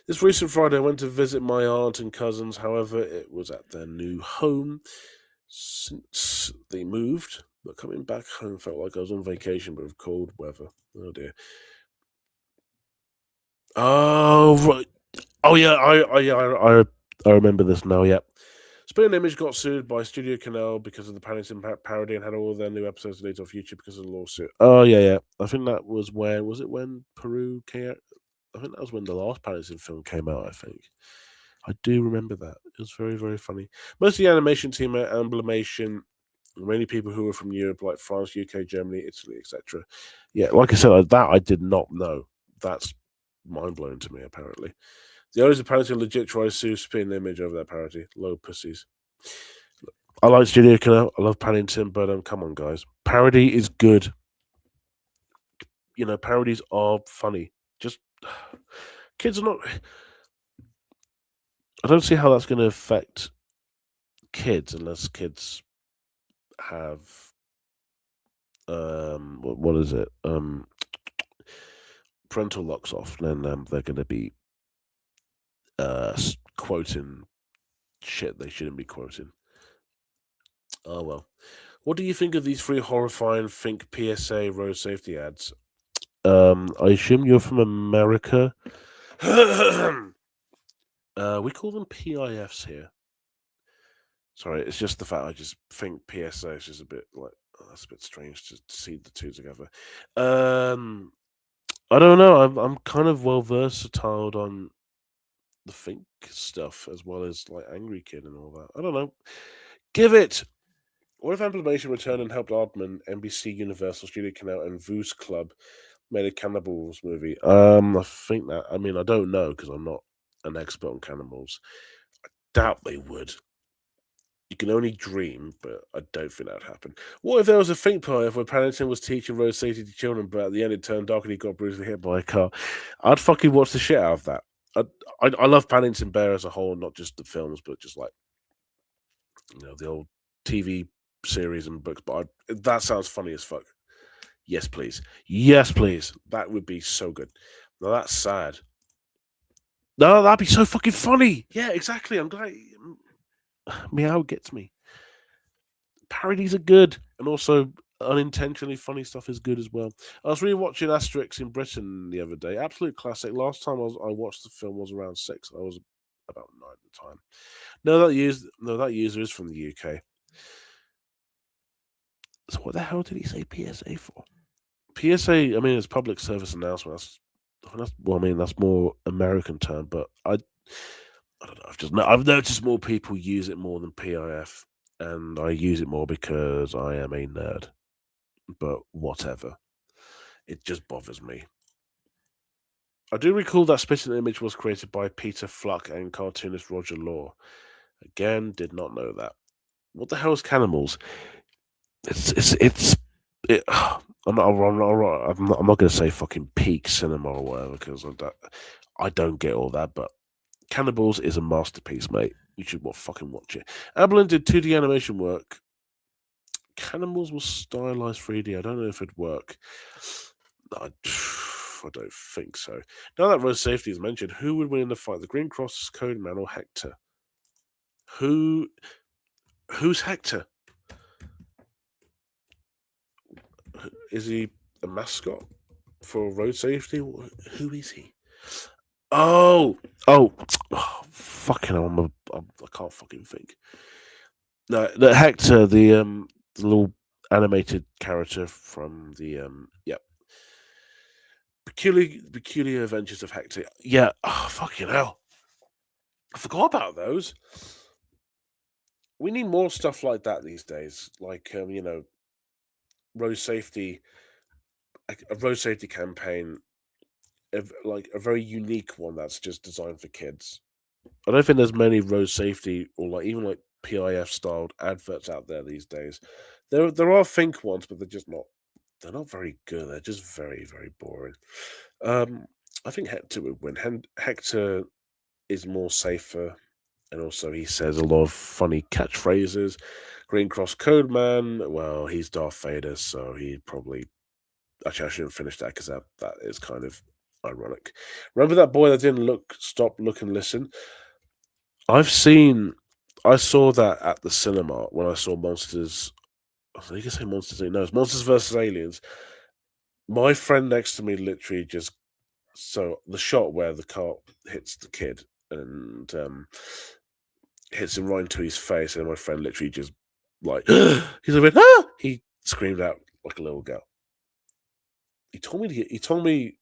Speaker 1: This recent Friday, I went to visit my aunt and cousins. However, it was at their new home since they moved. But coming back home felt like I was on vacation, but with cold weather. Oh dear. Oh right. Oh yeah. I remember this now. Yeah. Spin Image got sued by Studio Canal because of the Paddington parody and had all their new episodes deleted off YouTube because of the lawsuit. Oh yeah. I think that was when Peru came out? I think that was when the last Paddington film came out. I think. I do remember that. It was very, very funny. Most of the animation team at Amblimation, many people who were from Europe, like France, UK, Germany, Italy, etc. Yeah, like I said, that I did not know. That's mind blowing to me, apparently. The owners apparently legit try to sue Spin Image over that parody. Low pussies. I like Studio Canal. I love Paddington, but come on, guys. Parody is good. You know, parodies are funny. Just kids are not. I don't see how that's going to affect kids unless kids have what is it? Parental locks off, then they're going to be quoting shit they shouldn't be quoting. Oh well. What do you think of these three horrifying Think PSA road safety ads? I assume you're from America. We call them PIFs here. Sorry, it's just the fact I just think PSA is just a bit like that's a bit strange to see the two together. I don't know. I'm kind of well versatile on the Think stuff as well as like Angry Kid and all that. I don't know. Give it. What if Amblimation returned and helped Aardman, NBC, Universal, Studio Canal, and Voos Club made a cannibals movie? I think that. I mean, I don't know because I'm not an expert on cannibals. I doubt they would. You can only dream, but I don't think that would happen. What if there was a Think Pie where Paddington was teaching road safety to children, but at the end it turned dark and he got brutally hit by a car? I'd fucking watch the shit out of that. I love Paddington Bear as a whole, not just the films, but just like the old TV series and books. But that sounds funny as fuck. Yes, please. Yes, please. That would be so good. Now that's sad. No, that'd be so fucking funny. Yeah, exactly. I'm glad. Meow gets me. Parodies are good, and also unintentionally funny stuff is good as well. I was rewatching Asterix in Britain the other day. Absolute classic. Last time I watched the film was around 6. I was about 9 at the time. That user is from the UK. So what the hell did he say PSA for? PSA, I mean, it's public service announcement. That's more American term, but I don't know. I've noticed more people use it more than PIF, and I use it more because I am a nerd. But whatever, it just bothers me. I do recall that Spitting Image was created by Peter Fluck and cartoonist Roger Law. Again, did not know that. What the hell is Canimals? I'm not going to say fucking peak cinema or whatever because I don't get all that. But Cannibals is a masterpiece, mate. You should fucking watch it. Amblin did 2D animation work. Cannibals was stylized 3D. I don't know if it'd work. I don't think so. Now that road safety is mentioned, who would win in the fight? The Green Cross, Codeman, or Hector? Who's Hector? Is he a mascot for road safety? Who is he? Oh, fucking hell, I can't fucking think. No, the Hector, the little animated character from the Peculiar Adventures of Hector. Yeah, fucking hell, I forgot about those. We need more stuff like that these days, like road safety, a road safety campaign, like a very unique one that's just designed for kids. I don't think there's many road safety or like even like PIF styled adverts out there these days. There are Think ones, but they're not very good. They're just very, very boring. I think Hector would win. Hector is more safer, and also he says a lot of funny catchphrases. Green Cross Code Man, well, he's Darth Vader, so he'd probably. Actually, I shouldn't finish that because that is kind of ironic. Remember that boy that didn't stop, look, and listen? I saw that at the cinema when I saw Monsters. You can say Monsters. No, it's Monsters vs Aliens. My friend next to me literally just the shot where the car hits the kid and hits him right into his face, and my friend literally just like he's a bit he screamed out like a little girl. He told me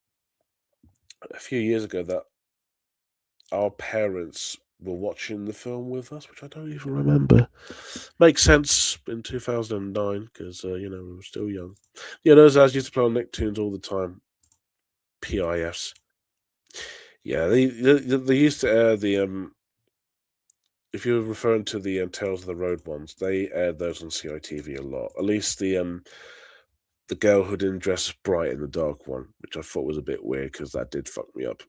Speaker 1: a few years ago that our parents were watching the film with us, which I don't even remember. Makes sense in 2009 because we were still young. Yeah, those guys used to play on Nicktoons all the time. PIFs. Yeah, they used to air the if you're referring to the Tales of the Road ones, they aired those on CITV a lot. At least the girl who didn't dress bright in the dark one, which I thought was a bit weird because that did fuck me up.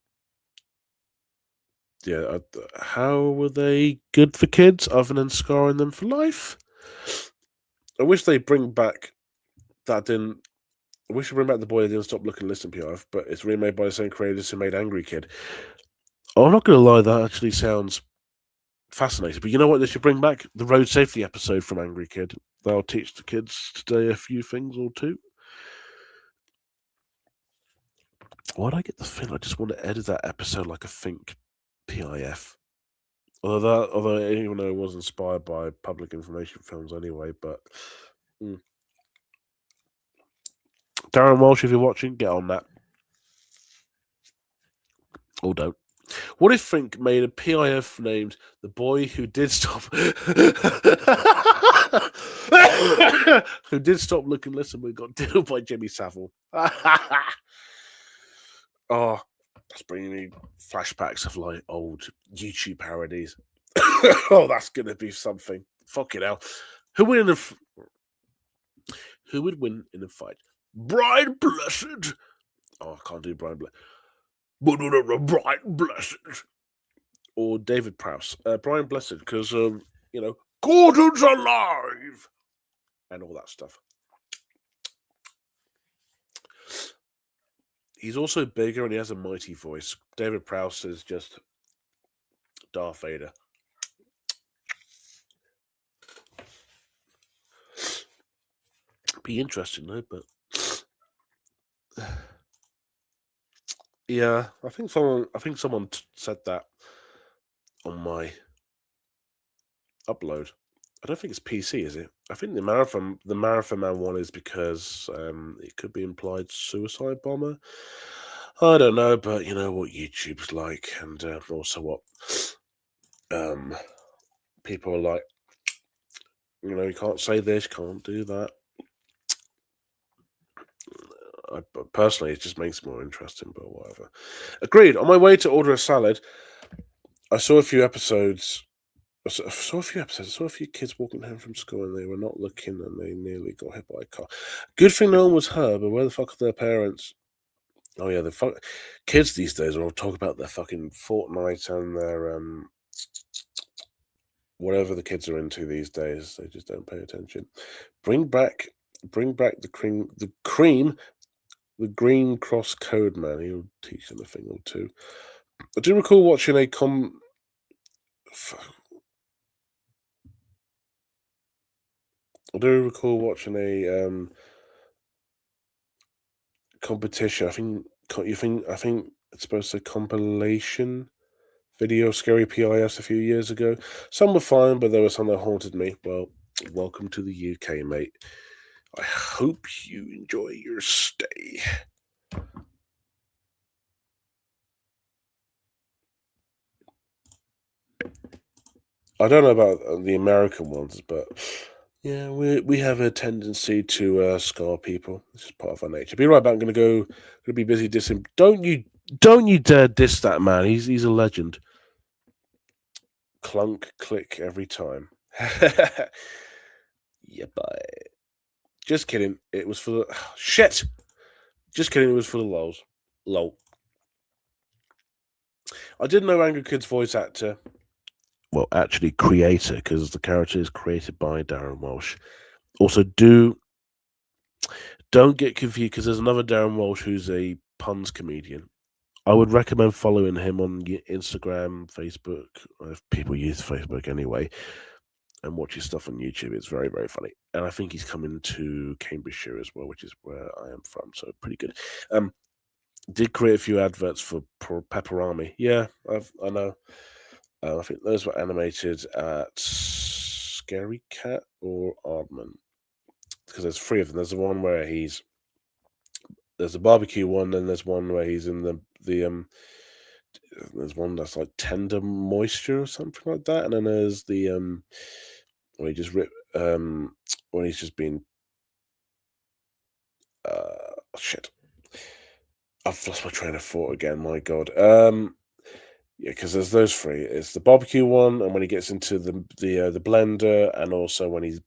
Speaker 1: Yeah, how were they good for kids other than scarring them for life? I wish they bring back that didn't. I wish they bring back the boy that didn't stop looking, listen, PIF, but it's remade by the same creators who made Angry Kid. Oh, I'm not gonna lie, that actually sounds fascinating. But you know what? They should bring back the road safety episode from Angry Kid. That'll teach the kids today a few things or two. Why do I get the feeling I just want to edit that episode like a Think PIF? Although even though it was inspired by public information films anyway, but Darren Walsh, if you're watching, get on that. Or don't. What if Think made a PIF named The Boy Who Did Stop Who Did Stop Look and Listen but got dealt by Jimmy Savile? Oh, that's bringing me flashbacks of like old YouTube parodies. Oh, that's gonna be something. Fucking hell. Who would win in a fight? Brian Blessed. Oh, I can't do Brian Blessed. Brian Blessed. Or David Prowse. Brian Blessed, because Gordon's alive and all that stuff. He's also bigger and he has a mighty voice. David Prowse is just Darth Vader. Be interesting though, but yeah, I think someone said that on my upload. I don't think it's PC, is it? I think the Marathon Man one is because it could be implied suicide bomber. I don't know, but you know what YouTube's like, and also what people are like. You can't say this, can't do that. Personally, it just makes it more interesting, but whatever. Agreed. On my way to order a salad, I saw a few episodes saw a few episodes. I saw a few kids walking home from school and they were not looking and they nearly got hit by a car. Good thing no one was hurt, but where the fuck are their parents? Oh yeah, the kids these days will talk about their fucking Fortnite and their whatever the kids are into these days. They just don't pay attention. Bring back the cream, the Green Cross Code Man. He'll teach them a thing or two. I do recall watching a competition. I think it's supposed to compilation video Scary PIS a few years ago. Some were fine, but there were some that haunted me. Well, welcome to the UK, mate. I hope you enjoy your stay. I don't know about the American ones, but yeah, we have a tendency to scar people. This is part of our nature. Be right back. I'm gonna be busy dissing. Don't you dare diss that man. He's a legend. Clunk, click every time. Yeah, bye. Just kidding. It was for the shit. Just kidding. It was for the lols. Lol. I didn't know Angry Kid's voice actor. Well, actually, creator, because the character is created by Darren Walsh. Also, don't get confused because there's another Darren Walsh who's a puns comedian. I would recommend following him on Instagram, Facebook. If people use Facebook anyway, and watch his stuff on YouTube. It's very, very funny. And I think he's coming to Cambridgeshire as well, which is where I am from. So pretty good. Did create a few adverts for Pepperami. Yeah, I know. I think those were animated at Scary Cat or Aardman. Because there's three of them. There's the one where there's a barbecue one, and there's one where he's in the there's one that's like Tender Moisture or something like that, and then there's the where he just when he's just been shit. I've lost my train of thought again. My God. Yeah, because there's those three. It's the barbecue one, and when he gets into the blender, and also when he's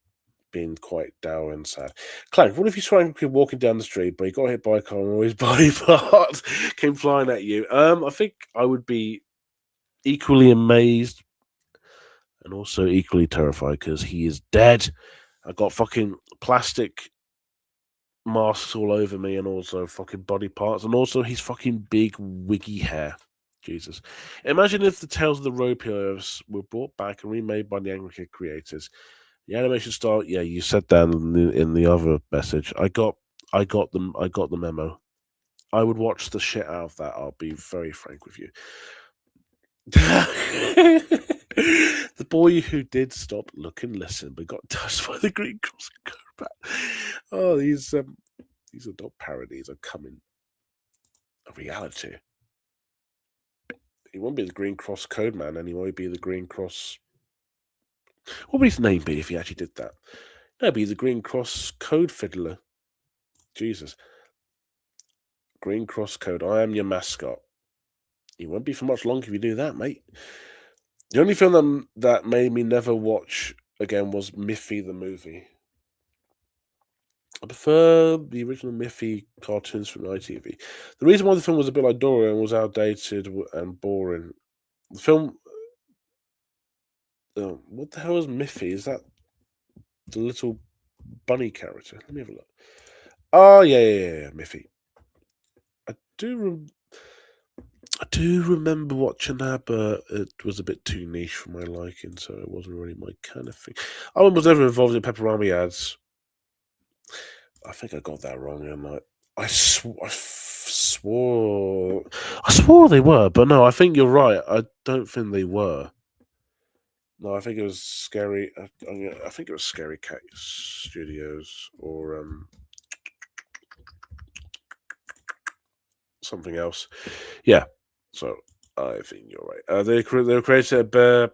Speaker 1: being quite dour and sad. Clank, what if you saw him walking down the street, but he got hit by a car and all his body parts came flying at you? I think I would be equally amazed and also equally terrified because he is dead. I got fucking plastic masks all over me and also fucking body parts and also his fucking big wiggy hair. Jesus. Imagine if the Tales of the Road POFs were brought back and remade by the Angry Kid creators. The animation style, yeah, you said that in the other message. I got the memo. I would watch the shit out of that. I'll be very frank with you. The boy who did stop, look, and listen, but got touched by the Green Cross Code. Oh, these adult parodies are coming a reality. He won't be the Green Cross Code Man anymore. He'd be the Green Cross. What would his name be if he actually did that? No, it'd be the Green Cross Code Fiddler. Jesus. Green Cross Code. I am your mascot. You won't be for much longer if you do that, mate. The only film that made me never watch again was Miffy the movie. I prefer the original Miffy cartoons from ITV. The reason why the film was a bit like Dorian was outdated and boring. The film. What the hell is Miffy? Is that the little bunny character? Let me have a look. Oh, yeah, Miffy. I do remember watching that, but it was a bit too niche for my liking, so it wasn't really my kind of thing. I was never involved in Pepperami ads. I think I got that wrong, and I swore they were, but no, I think you're right. I don't think they were. No, I think it was Scary. I think it was Scary Cat Studios or something else. Yeah. So I think you're right. They were created Bear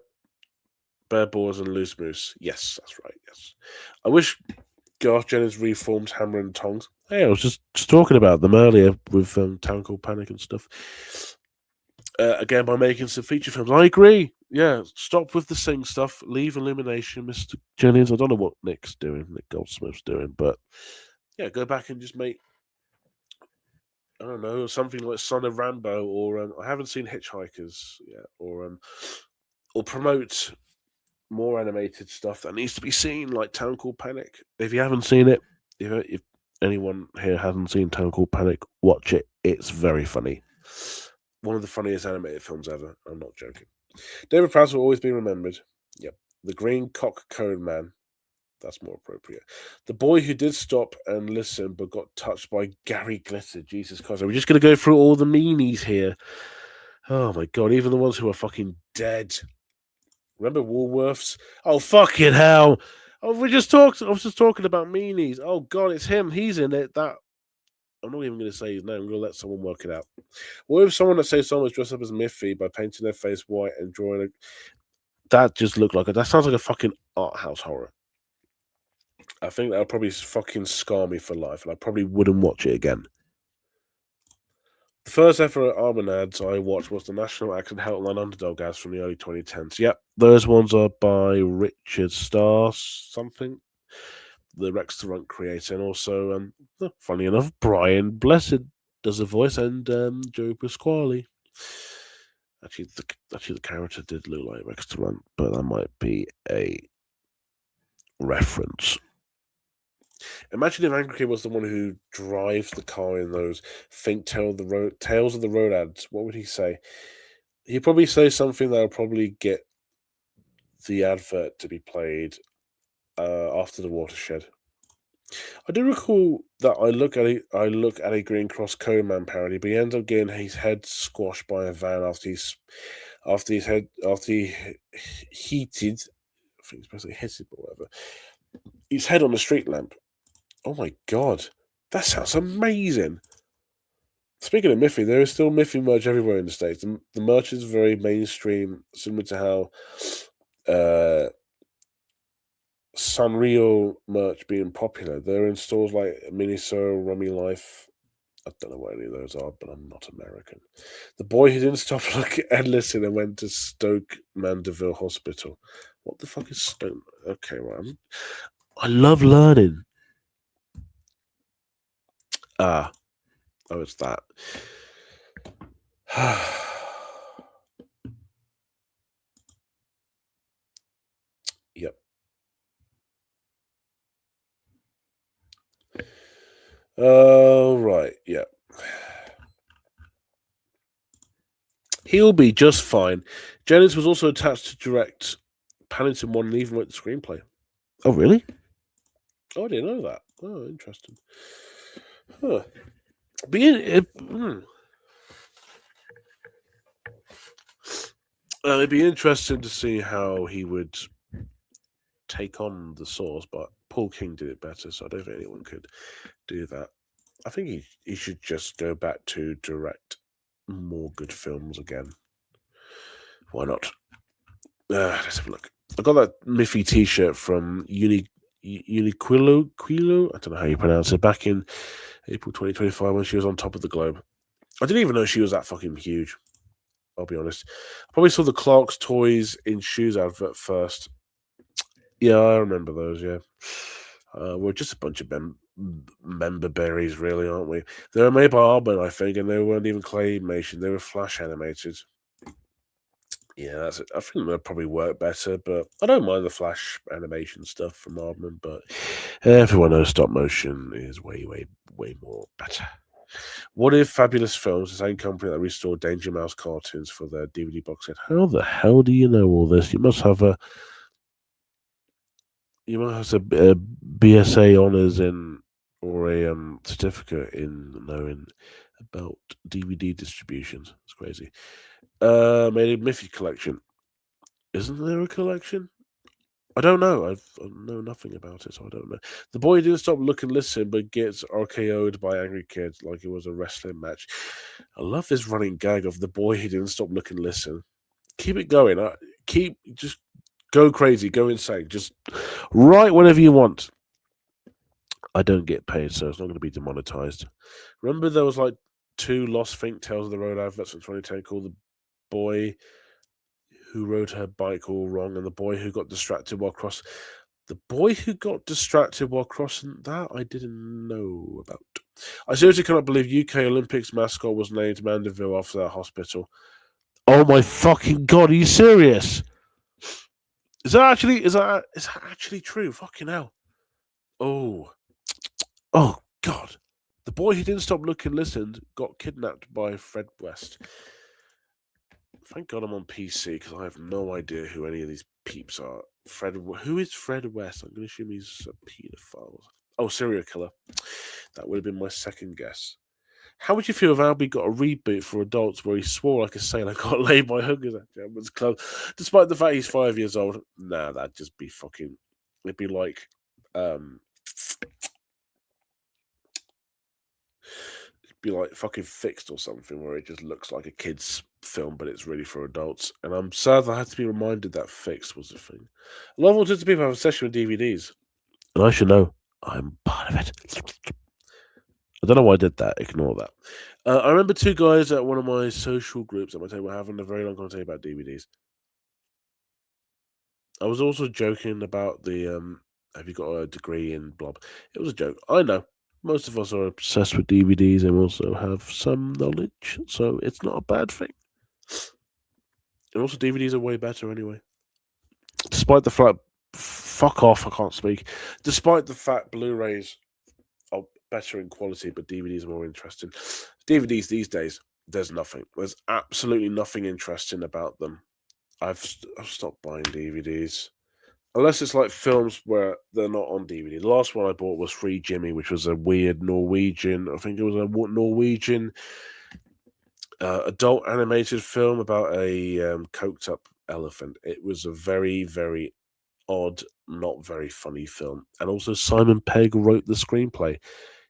Speaker 1: Boars and Loose Moose. Yes, that's right. Yes. I wish Garth Jennings reformed Hammer and Tongs. Hey, I was just talking about them earlier with Town Called Panic and stuff. again by making some feature films. I agree. Yeah, stop with the Sing stuff. Leave Illumination, Mr. Jennings. I don't know what Nick Goldsmith's doing, but yeah, go back and just make, I don't know, something like Son of Rambo, or I haven't seen Hitchhikers yet, or promote more animated stuff that needs to be seen, like Town Called Panic. If you haven't seen it, if anyone here hasn't seen Town Called Panic, watch it. It's very funny. One of the funniest animated films ever. I'm not joking. David Prowse will always be remembered. Yep. The Green Cock Cone Man. That's more appropriate. The Boy Who Did Stop and Listen but got touched by Gary Glitter. Jesus Christ. Are we just going to go through all the meanies here? Oh my God. Even the ones who are fucking dead. Remember Woolworths? Oh, fucking hell. Oh, I was just talking about meanies. Oh God, it's him. He's in it. I'm not even going to say his name. I'm going to let someone work it out. What if someone that says someone's dressed up as Miffy by painting their face white and drawing that just looked like that sounds like a fucking art house horror. I think that'll probably fucking scar me for life, and I probably wouldn't watch it again. The first ever Armin ads I watched was the National Accident Helpline Underdog ads from the early 2010s. Yep, those ones are by Richard Starr something, the Rextorant creator, and also, funny enough, Brian Blessed does a voice, and Joe Pasquale. Actually, the character did look like Rextorant, but that might be a reference. Imagine if Angry Kid was the one who drives the car in those Tales of the Road ads. What would he say? He'd probably say something that'll probably get the advert to be played after the watershed. I do recall that I look at a Green Cross Cone Man parody, but he ends up getting his head squashed by a van after he heated. I think it's supposed to be hit it, but whatever. His head on a street lamp. Oh my God, that sounds amazing. Speaking of Miffy, there is still Miffy merch everywhere in the States. The merch is very mainstream, similar to how Sanrio merch being popular. They're in stores like Miniso, Rummy Life. I don't know what any of those are, but I'm not American. The boy who didn't stop looking and listen and went to Stoke Mandeville Hospital. What the fuck is Stoke? Okay, right. I love learning. Oh, it's that. Yep. Oh, right. Yep. He'll be just fine. Jennings was also attached to direct Paddington 1 and even wrote the screenplay. Oh, really? Oh, I didn't know that. Oh, interesting. Huh. It'd be interesting to see how he would take on the Source, but Paul King did it better, so I don't think anyone could do that. I think he should just go back to direct more good films again. Why not? Let's have a look. I got that Miffy T-shirt from Uniquilo. I don't know how you pronounce it. Back in April 2025, when she was on top of the globe. I didn't even know she was that fucking huge. I'll be honest. I probably saw the Clark's Toys in Shoes advert first. Yeah, I remember those. Yeah, we're just a bunch of member berries, really, aren't we? They were made by Arbon, I think, and they weren't even claymation; they were flash animated. Yeah, that's it. I think they'll probably work better, but I don't mind the flash animation stuff from Aardman. But everyone knows stop motion is way more better. What if Fabulous Films, the same company that restored Danger Mouse cartoons for their DVD box set? How the hell do you know all this? You must have a BSA honors in, or a certificate in knowing about DVD distributions. It's crazy. Made a Miffy collection. Isn't there a collection? I don't know. I know nothing about it, so I don't know. The boy didn't stop looking, listen, but gets RKO'd by Angry Kids like it was a wrestling match. I love this running gag of the boy who didn't stop looking, listen. Keep it going. Just go crazy, go insane. Just write whatever you want. I don't get paid, so it's not going to be demonetized. Remember there was like 2 Lost Fink Tales of the Road adverts in 2010 called boy who rode her bike all wrong, and the boy who got distracted while crossing. The boy who got distracted while crossing, that I didn't know about. I seriously cannot believe UK Olympics mascot was named Mandeville after that hospital. Oh my fucking god, are you serious? Is that actually true? Fucking hell. Oh god. The boy who didn't stop looking, listened, got kidnapped by Fred West. Thank God I'm on PC because I have no idea who any of these peeps are. Who is Fred West? I'm going to assume he's a paedophile. Oh, serial killer. That would have been my second guess. How would you feel if Albie got a reboot for adults where he swore like a sailor, got laid by hookers at Gentlemen's Club, despite the fact he's 5 years old? Nah, that'd just be fucking. It'd be like, fucking Fixed or something, where it just looks like a kid's film, but it's really for adults. And I'm sad that I had to be reminded that Fixed was a thing. A lot of autistic people have a session with DVDs, and I should know. I'm part of it. I don't know why I did that. Ignore that. I remember two guys at one of my social groups at my table having a very long conversation about DVDs. I was also joking about the have you got a degree in blob? It was a joke. I know. Most of us are obsessed with DVDs and also have some knowledge, so it's not a bad thing. And also, DVDs are way better anyway. Despite the fact, fuck off, I can't speak. Despite the fact Blu-rays are better in quality, but DVDs are more interesting. DVDs these days, there's nothing. There's absolutely nothing interesting about them. I've stopped buying DVDs. Unless it's like films where they're not on DVD. The last one I bought was Free Jimmy, which was a weird Norwegian, I think it was a Norwegian adult animated film about a coked up elephant. It was a very, very odd, not very funny film. And also Simon Pegg wrote the screenplay.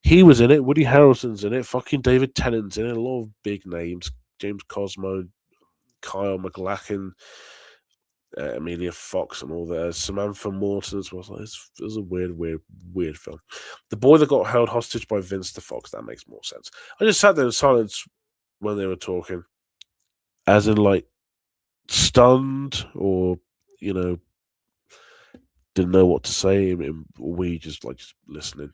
Speaker 1: He was in it. Woody Harrelson's in it. Fucking David Tennant's in it. A lot of big names. James Cosmo, Kyle MacLachlan, Amelia Fox and all that. Samantha Morton as well. It was a weird film. The boy that got held hostage by Vince the Fox. That makes more sense. I just sat there in silence when they were talking, as in like stunned or didn't know what to say. We just listening.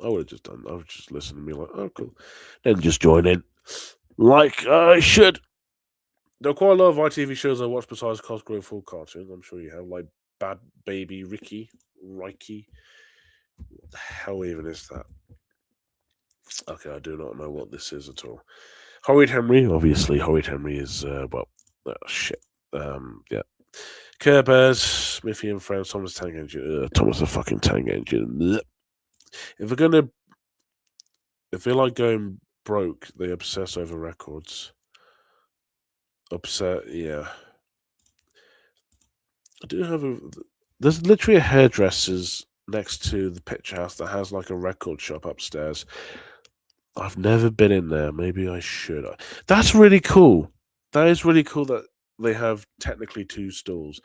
Speaker 1: I would have just done. I was just listening and be like, oh cool, then just join in like I should. There are quite a lot of ITV shows I watch besides Cosgrove full cartoons. I'm sure you have, like Bad Baby Ricky. What the hell even is that? Okay, I do not know what this is at all. Horrid Henry, obviously. Horrid Henry is shit. Yeah. Care Bears, Smithy and Friends, Thomas Tank Engine. Thomas the fucking Tank Engine. Blech. If they're like going broke, they obsess over records. Yeah. I do have there's literally a hairdresser's next to the picture house that has like a record shop upstairs. I've never been in there. Maybe I should. That's really cool. That is really cool that they have technically two stalls.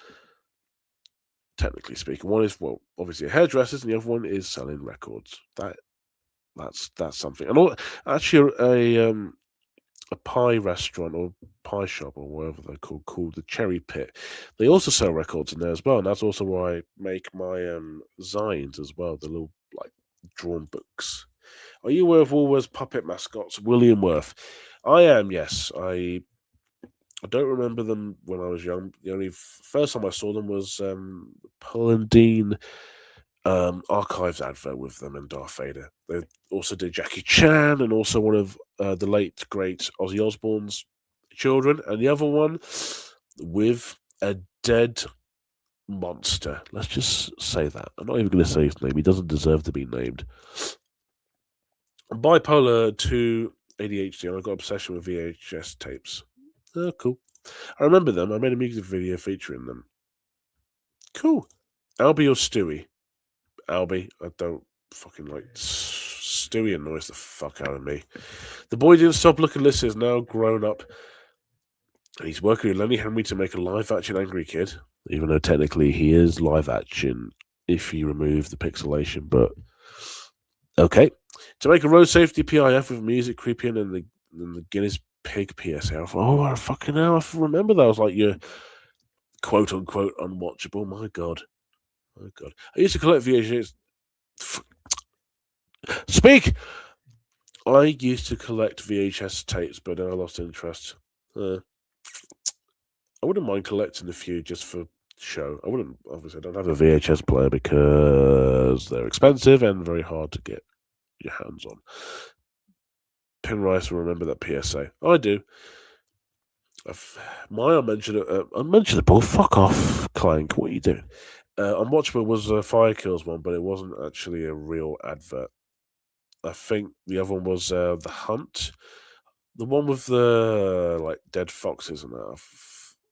Speaker 1: Technically speaking, one is obviously a hairdresser's, and the other one is selling records. That's something. And actually, a pie restaurant or pie shop or whatever they're called the Cherry Pit. They also sell records in there as well, and that's also where I make my zines as well, the little like drawn books. Are you aware of Woolworths puppet mascots, William Worth? I am, yes. I don't remember them when I was young. The only first time I saw them was Pearl and Dean archives advert with them and Darth Vader. They also did Jackie Chan and also one of the late great Ozzy Osbourne's children, and the other one with a dead monster. Let's just say that. I'm not even going to say his name. He doesn't deserve to be named. I'm bipolar 2 ADHD, and I got obsession with VHS tapes. Oh, cool. I remember them. I made a music video featuring them. Cool. Albie or Stewie? Albie. I don't fucking like Stewie. Annoys the fuck out of me. The boy didn't stop looking. Listen is now grown up, and he's working with Lenny Henry to make a live action Angry Kid, even though technically he is live action if you remove the pixelation. But okay, to make a road safety PIF with music creeping and the Guinness Pig PSA. I thought, oh, fucking hell, I remember that was like your quote unquote unwatchable. My God. My God. I used to collect VHS. Speak! I used to collect VHS tapes, but then I lost interest. I wouldn't mind collecting a few just for show. I wouldn't, obviously, I don't have a VHS player because they're expensive and very hard to get your hands on. Pinrice will remember that PSA. I do. My unmentionable. Fuck off, Clank. What are you doing? Unwatchable was a Fire Kills one, but it wasn't actually a real advert. I think the other one was The Hunt, the one with the like dead foxes and that.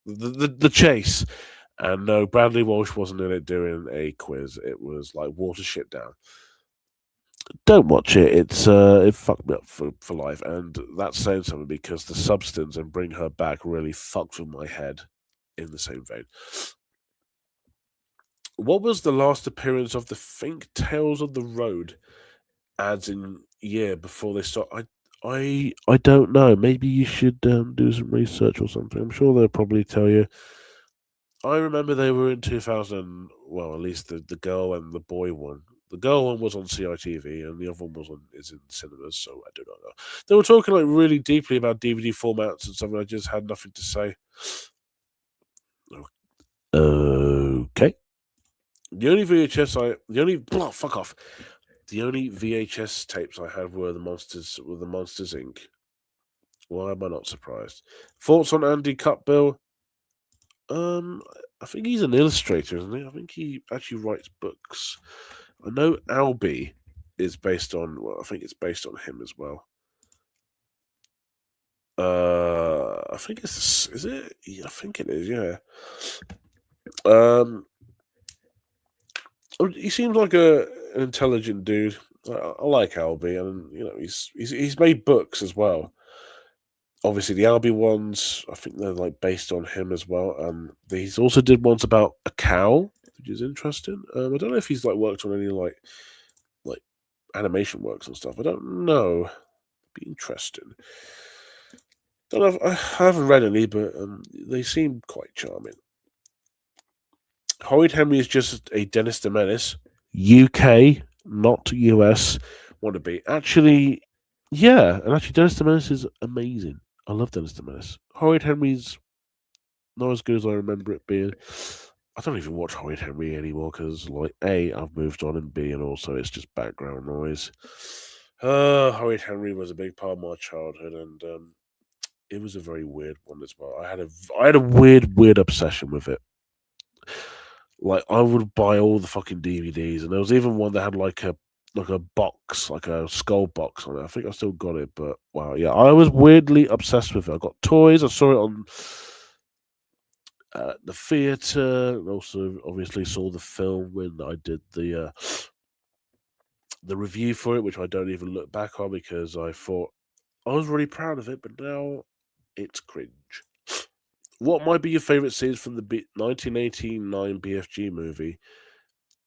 Speaker 1: The chase. And no, Bradley Walsh wasn't in it doing a quiz. It was like Watership Down. Don't watch it. It fucked me up for life, and that's saying something because the substance and Bring Her Back really fucked with my head. In the same vein, what was the last appearance of the Think Tales of the Road ads in year before they start? I don't know. Maybe you should do some research or something. I'm sure they'll probably tell you. I remember they were in 2000. Well, at least the girl and the boy one. The girl one was on CITV, and the other one is in cinemas. So I do not know. They were talking like really deeply about DVD formats and something. I just had nothing to say. Okay. The only fuck off. The only VHS tapes I had were the Monsters Inc. Why am I not surprised? Thoughts on Andy Cutbill? I think he's an illustrator, isn't he? I think he actually writes books. I know Albie is based on. Well, I think it's based on him as well. I think it's. Is it? Yeah, I think it is. Yeah. He seems like an intelligent dude. I like Albie, and you know he's made books as well. Obviously, the Albie ones, I think they're like based on him as well. He's also did ones about a cow, which is interesting. I don't know if he's like worked on any like animation works and stuff. I don't know. Be interesting. Don't know. I haven't read any, but they seem quite charming. Horrid Henry is just a Dennis the Menace, UK, not US wannabe. Actually, yeah, and actually, Dennis the Menace is amazing. I love Dennis the Menace. Horrid Henry's not as good as I remember it being. I don't even watch Horrid Henry anymore because, like, A, I've moved on, and B, and also it's just background noise. Horrid Henry was a big part of my childhood, and it was a very weird one as well. I had a weird obsession with it. Like, I would buy all the fucking DVDs, and there was even one that had like a box, like a skull box on it. I think I still got it, but wow, yeah, I was weirdly obsessed with it. I got toys. I saw it on the theater, and also obviously saw the film when I did the review for it, which I don't even look back on because I thought I was really proud of it, but now it's cringe. What might be your favorite scenes from the 1989 BFG movie?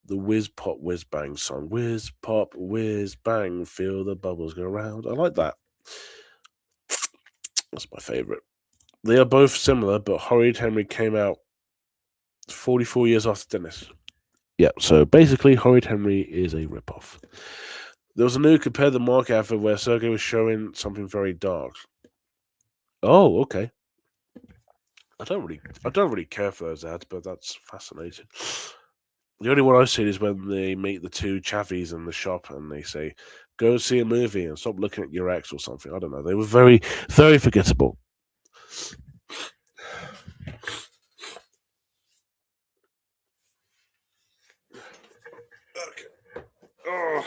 Speaker 1: The Whiz Pop Whiz Bang song. Whiz Pop Whiz Bang, feel the bubbles go round. I like that. That's my favorite. They are both similar, but Horrid Henry came out 44 years after Dennis. Yeah, so basically, Horrid Henry is a ripoff. There was a new Compare the Mark advert where Sergey was showing something very dark. Oh, okay. I don't really care for those ads, but that's fascinating. The only one I've seen is when they meet the two Chavies in the shop and they say, "Go see a movie and stop looking at your ex" or something. I don't know. They were very, very forgettable. Okay. Oh,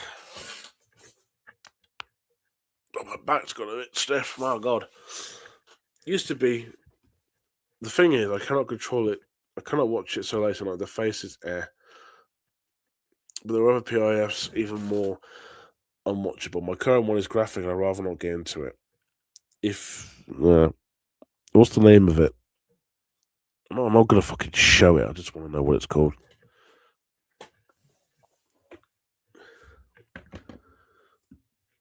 Speaker 1: my back's got a bit stiff. My God. Used to be. The thing is, I cannot control it. I cannot watch it so late. So like the face is air. But there are other PIFs even more unwatchable. My current one is graphic, and I'd rather not get into it. What's the name of it? I'm not gonna fucking show it. I just want to know what it's called.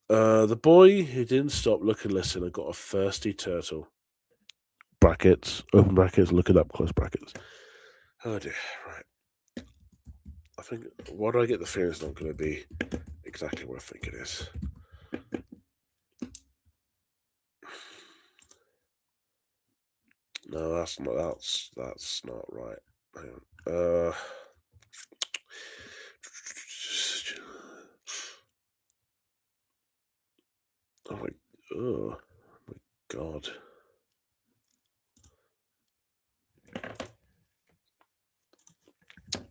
Speaker 1: The boy who didn't stop, look and listen, and got a thirsty turtle. Brackets, open brackets, look it up, close brackets. Oh dear, right. I think, why do I get the feeling it's not going to be exactly what I think it is? No, that's not right. Hang on. Oh my god.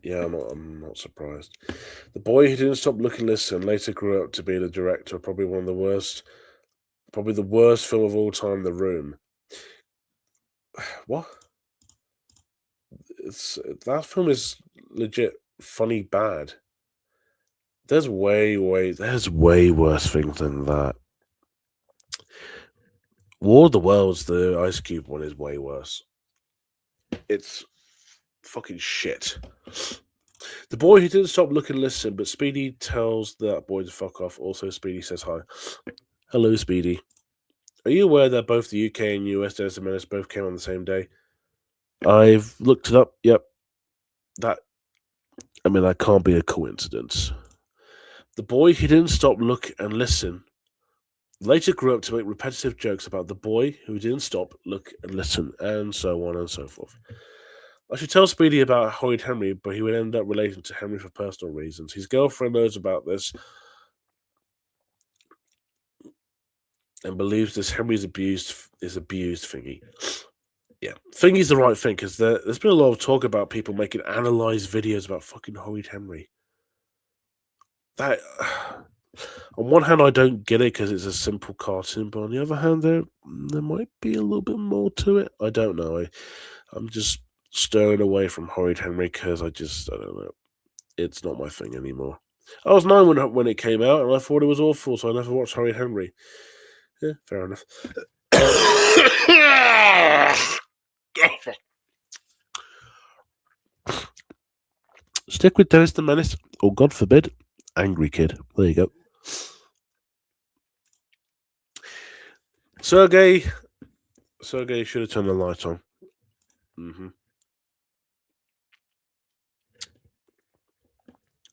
Speaker 1: Yeah, I'm not surprised. The boy who didn't stop looking, listen, later grew up to be the director of probably the worst film of all time, The Room. What? That film is legit funny bad. There's way worse things than that. War of the Worlds, the Ice Cube one, is way worse. It's fucking shit. The boy who didn't stop looking, listen, but Speedy tells that boy to fuck off. Also, Speedy says hi. Hello, Speedy. Are you aware that both the UK and US Dennis the Menace both came on the same day? I've looked it up. Yep. That can't be a coincidence. The boy who didn't stop, look, and listen later grew up to make repetitive jokes about the boy who didn't stop, look, and listen, and so on and so forth. I should tell Speedy about Horrid Henry, but he would end up relating to Henry for personal reasons. His girlfriend knows about this and believes this Henry's abused Thingy. Yeah, Thingy's the right thing, because there's been a lot of talk about people making analyzed videos about fucking Horrid Henry. That, on one hand, I don't get it because it's a simple cartoon, but on the other hand, there might be a little bit more to it. I don't know. I'm just stirring away from Horrid Henry because I don't know. It's not my thing anymore. I was 9 when it came out, and I thought it was awful, so I never watched Horrid Henry. Yeah, fair enough. Stick with Dennis the Menace, or God forbid, Angry Kid. There you go. Sergey should have turned the light on.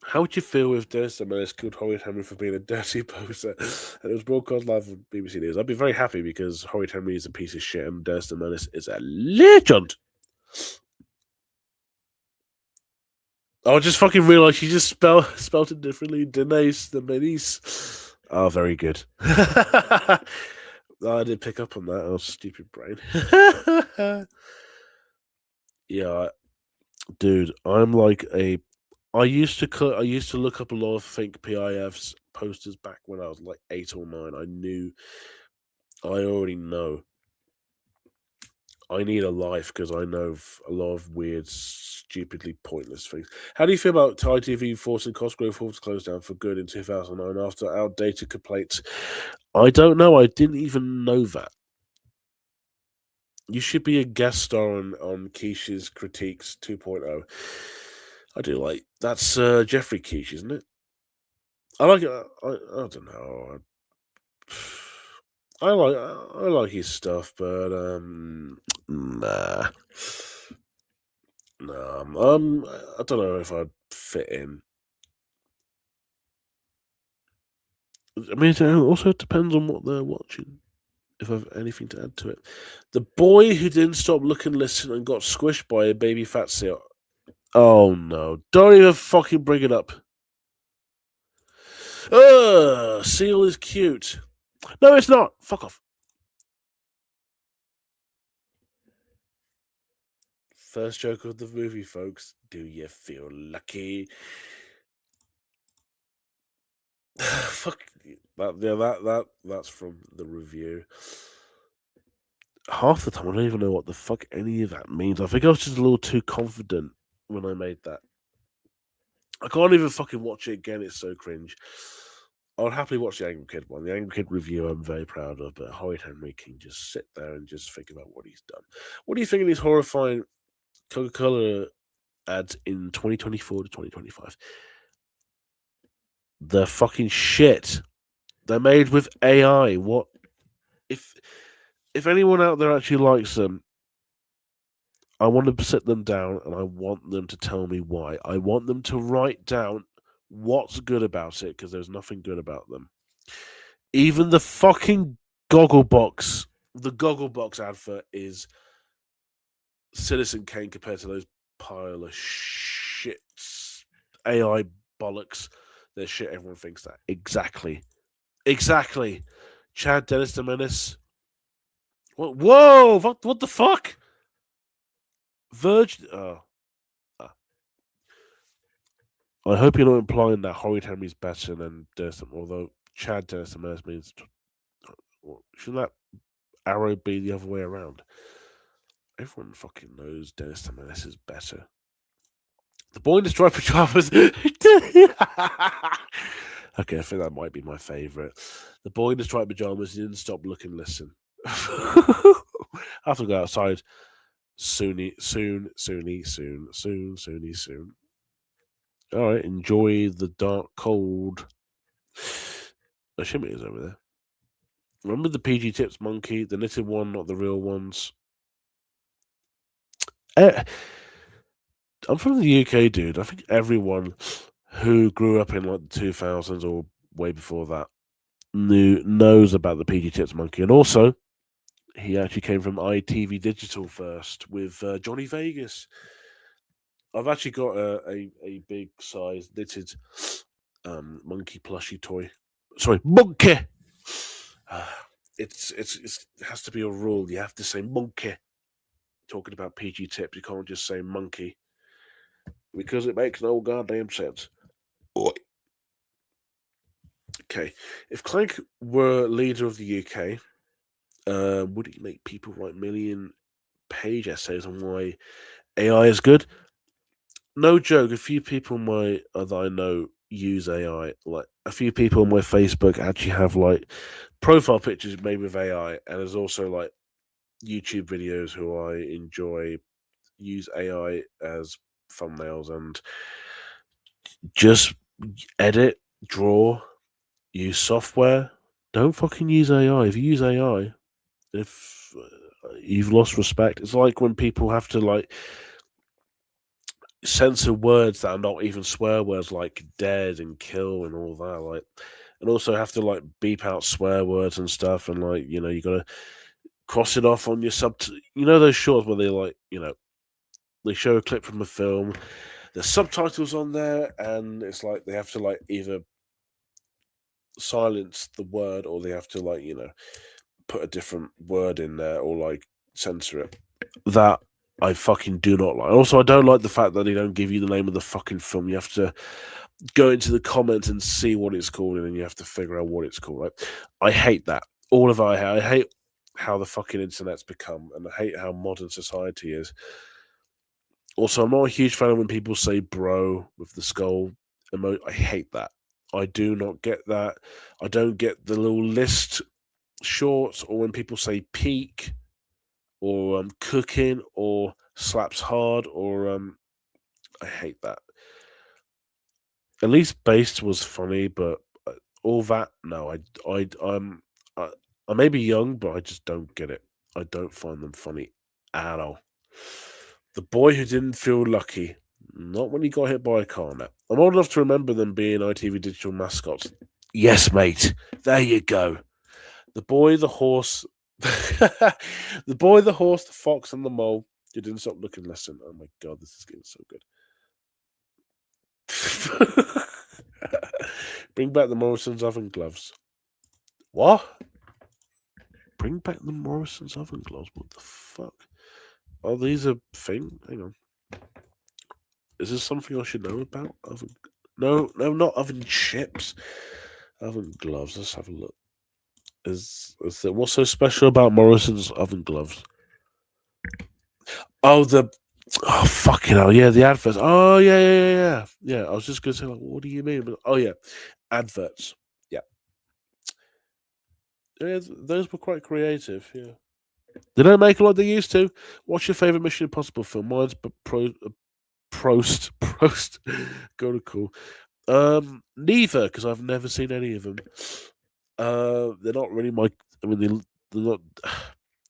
Speaker 1: How would you feel if Dennis the Menace killed Horrid Henry for being a dirty poser and it was broadcast live on BBC News? I'd be very happy because Horrid Henry is a piece of shit and Dennis the Menace is a legend. I just fucking realised you just spelled it differently. Denise the Menace. Oh, very good. I didn't pick up on that. Oh, stupid brain. Yeah, dude, I'm like I used to look up a lot of Think PIF's posters back when I was like 8 or 9. I already know. I need a life because I know a lot of weird, stupidly pointless things. How do you feel about Thai TV forcing Cosgrove Hall to close down for good in 2009 after outdated complaints? I don't know. I didn't even know that. You should be a guest star on Quiche's Critiques 2.0. I do like that's Jeffrey Quiche, isn't it? I like it. I don't know. I like his stuff, but nah. I don't know if I'd fit in. I mean, it also depends on what they're watching. If I've anything to add to it, the boy who didn't stop, look and listen, and got squished by a baby fat seal. Oh no! Don't even fucking bring it up. Seal is cute. No, it's not. Fuck off. First joke of the movie, folks. Do you feel lucky? Fuck that's from the review. Half the time I don't even know what the fuck any of that means. I think I was just a little too confident when I made that. I can't even fucking watch it again. It's so cringe. I would happily watch the Angry Kid one. The Angry Kid review I'm very proud of, but Horrid Henry can just sit there and just think about what he's done. What do you think of these horrifying Coca-Cola ads in 2024 to 2025? They're fucking shit. They're made with AI. What if anyone out there actually likes them? I want to sit them down and I want them to tell me why. I want them to write down what's good about it because there's nothing good about them. Even the fucking Gogglebox, the Gogglebox advert is Citizen Kane compared to those pile of shit AI bollocks. There's shit. Everyone thinks that. Exactly. Chad Dennis the Menace. What? Whoa! What the fuck? Virgin. I hope you're not implying that Horrid Henry's better than Dennis. Although Chad Dennis the Menace means. Shouldn't that arrow be the other way around? Everyone fucking knows Dennis the Menace is better. The boy in the striped pajamas. Okay, I think that might be my favourite. The boy in the striped pajamas didn't stop, look, and listen. I have to go outside soon. All right, enjoy the dark cold. Oh, Shimmy is over there. Remember the PG Tips monkey, the knitted one, not the real ones. I'm from the UK, dude. I think everyone who grew up in like the 2000s or way before that knows about the PG Tips monkey, and also he actually came from ITV Digital first with Johnny Vegas. I've actually got a big size knitted monkey plushie toy. Sorry, monkey. It has to be a rule. You have to say monkey. Talking about PG Tips, you can't just say monkey because it makes no goddamn sense. Oi. Okay, if Clank were leader of the UK, would he make people write million-page essays on why AI is good? No joke. A few people that I know use AI. Like a few people on my Facebook actually have like profile pictures made with AI, and there's also like YouTube videos who I enjoy use AI as thumbnails and just edit, draw, use software. Don't fucking use AI. If you use AI, if you've lost respect, it's like when people have to like censor words that are not even swear words, like dead and kill and all that, like, and also have to like beep out swear words and stuff, and like you gotta cross it off on your those shorts where they like they show a clip from a film, there's subtitles on there, and it's like they have to like either silence the word or they have to like put a different word in there or like censor it. That I fucking do not like. Also, I don't like the fact that they don't give you the name of the fucking film. You have to go into the comments and see what it's called, and then you have to figure out what it's called. Right? I hate that. All of it. I hate how the fucking internet's become, and I hate how modern society is. Also, I'm not a huge fan of when people say "bro" with the skull emoji. I hate that. I do not get that. I don't get the little list shorts, or when people say "peak," or cooking, or slaps hard, or I hate that. At least Based was funny, but all that, no, I may be young, but I just don't get it. I don't find them funny at all. The boy who didn't feel lucky, not when he got hit by a car. Now, I'm old enough to remember them being ITV Digital mascots. Yes, mate. There you go. The boy, the horse, the boy, the horse, the fox, and the mole. You didn't stop looking, listen. Oh my god, this is getting so good. Bring back the Morrison's oven gloves. What? Bring back the Morrison's oven gloves? What the fuck? Oh, these a thing? Hang on. Is this something I should know about? No, not oven chips. Oven gloves. Let's have a look. What's so special about Morrison's oven gloves? Oh, fucking hell, yeah, the adverts. Oh, yeah. I was just gonna say, like, what do you mean? But, oh, yeah, adverts. Yeah, those were quite creative. Yeah, they don't make a lot they used to. What's your favorite Mission Impossible film? Mine's Prost. Go to cool. Neither, because I've never seen any of them. They're not really my. I mean, they're not.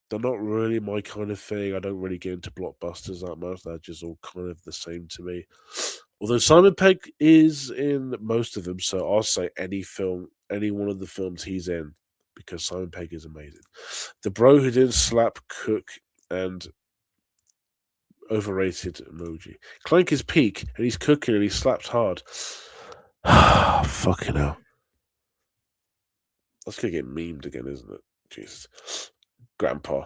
Speaker 1: They're not really my kind of thing. I don't really get into blockbusters that much. They're just all kind of the same to me. Although Simon Pegg is in most of them, so I'll say any film, any one of the films he's in, because Simon Pegg is amazing. The bro who didn't slap, cook, and overrated emoji. Clank is peak, and he's cooking, and he slaps hard. Fucking hell. That's gonna get memed again, isn't it? Jesus. Grandpa.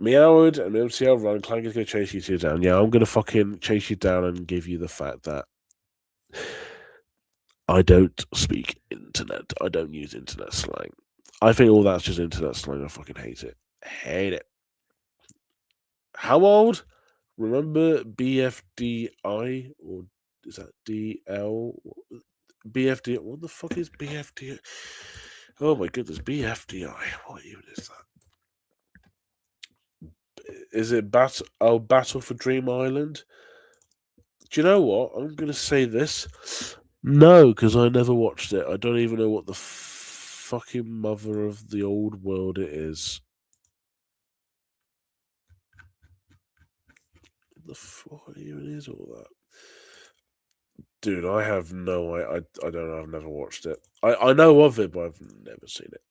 Speaker 1: Meoward and MCL run. Clank is gonna chase you two down. Yeah, I'm gonna fucking chase you down and give you the fact that I don't speak internet. I don't use internet slang. I think all that's just internet slang. I fucking hate it. Hate it. How old? Remember BFDI? Or is that DL? BFD? What the fuck is BFD? Oh my goodness, BFDI. What even is that? Is it Battle for Dream Island? Do you know what? I'm going to say this. No, because I never watched it. I don't even know what the fucking mother of the old world it is. What even is all that? Dude, I have no. I don't know. I've never watched it. I know of it, but I've never seen it.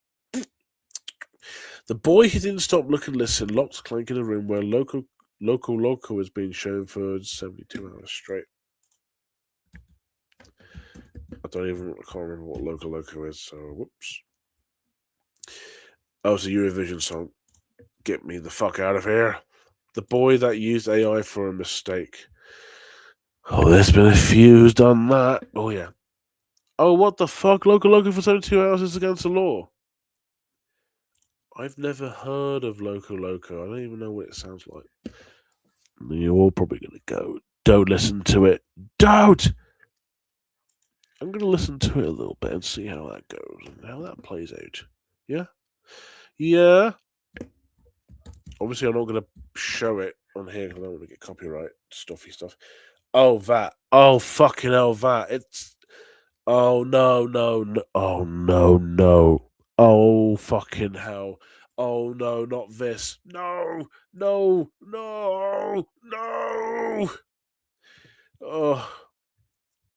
Speaker 1: The boy who didn't stop, look and listen, locked Clank in a room where Loco is being shown for 72 hours straight. I can't remember what Loco is, so whoops. Oh, it's a Eurovision song. Get me the fuck out of here. The boy that used AI for a mistake. Oh, there's been a few who's done that. Oh, yeah. Oh, what the fuck? Loco for 72 hours is against the law. I've never heard of Loco. I don't even know what it sounds like. You're all probably going to go, don't listen to it. Don't! I'm going to listen to it a little bit and see how that goes and how that plays out. Yeah? Yeah? Obviously, I'm not going to show it on here because I don't want to get copyright stuff. Oh, that. Oh, fucking hell, that. It's. Oh, no. Oh, no. Oh, fucking hell. Oh, no, not this. No. Oh,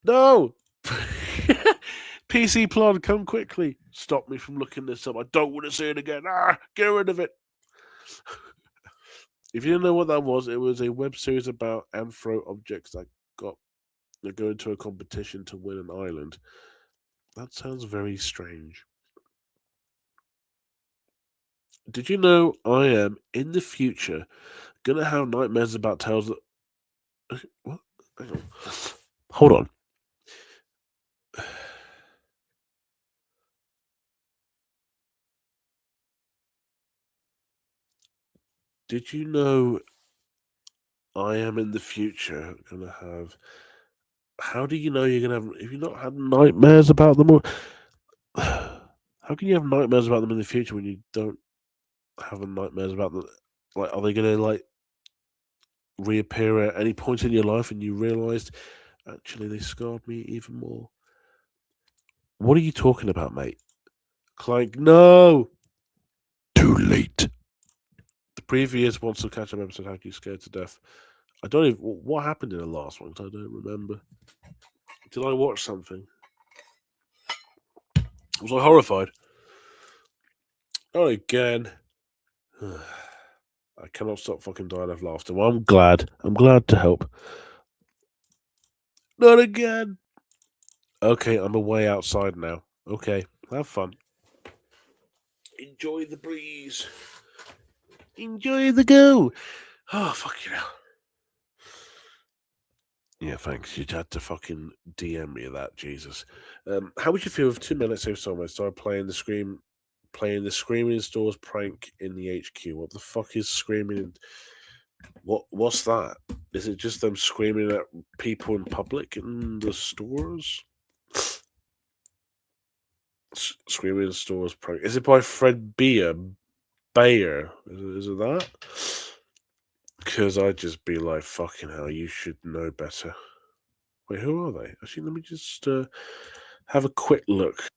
Speaker 1: no. PC Plod, come quickly. Stop me from looking this up. I don't want to see it again. Get rid of it. If you didn't know what that was, it was a web series about anthro objects that go into a competition to win an island. That sounds very strange. Did you know I am in the future gonna have nightmares about tales that? What? Hang on. Hold on. Did you know I am in the future gonna have? How do you know you're gonna have? If you not had nightmares about them, or how can you have nightmares about them in the future when you don't have nightmares about them? Like, are they gonna like reappear at any point in your life and you realized actually they scarred me even more? What are you talking about, mate? Clank, no! Too late. The previous Once to Catch Up episode had you scared to death. I don't even. What happened in the last one? I don't remember. Did I watch something? Was I horrified? Not again. I cannot stop fucking dying of laughter. Well, I'm glad. I'm glad to help. Not again. Okay, I'm away outside now. Okay, have fun. Enjoy the breeze. Enjoy the go. Oh, fuck you know. Yeah, thanks. You had to fucking DM me that, Jesus. How would you feel if 2 minutes of someone started playing the Screaming Stores prank in the HQ? What the fuck is screaming? What's that? Is it just them screaming at people in public in the stores? Screaming Stores prank. Is it by Fred Bayer? Is it that? Because I'd just be like, fucking hell, you should know better. Wait, who are they? Actually, let me just have a quick look.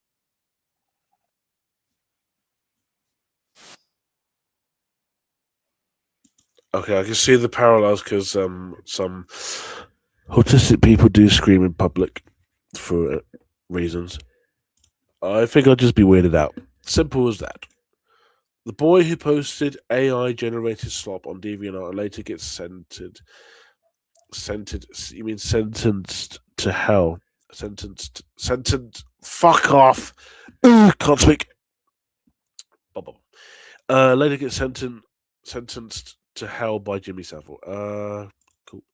Speaker 1: Okay, I can see the parallels because some autistic people do scream in public for reasons. I think I'll just be weirded out. Simple as that. The boy who posted AI generated slop on DeviantArt and later gets sentenced to hell. Sentenced. Fuck off. Can't speak. Later gets sentenced to hell by Jimmy Savile. Cool.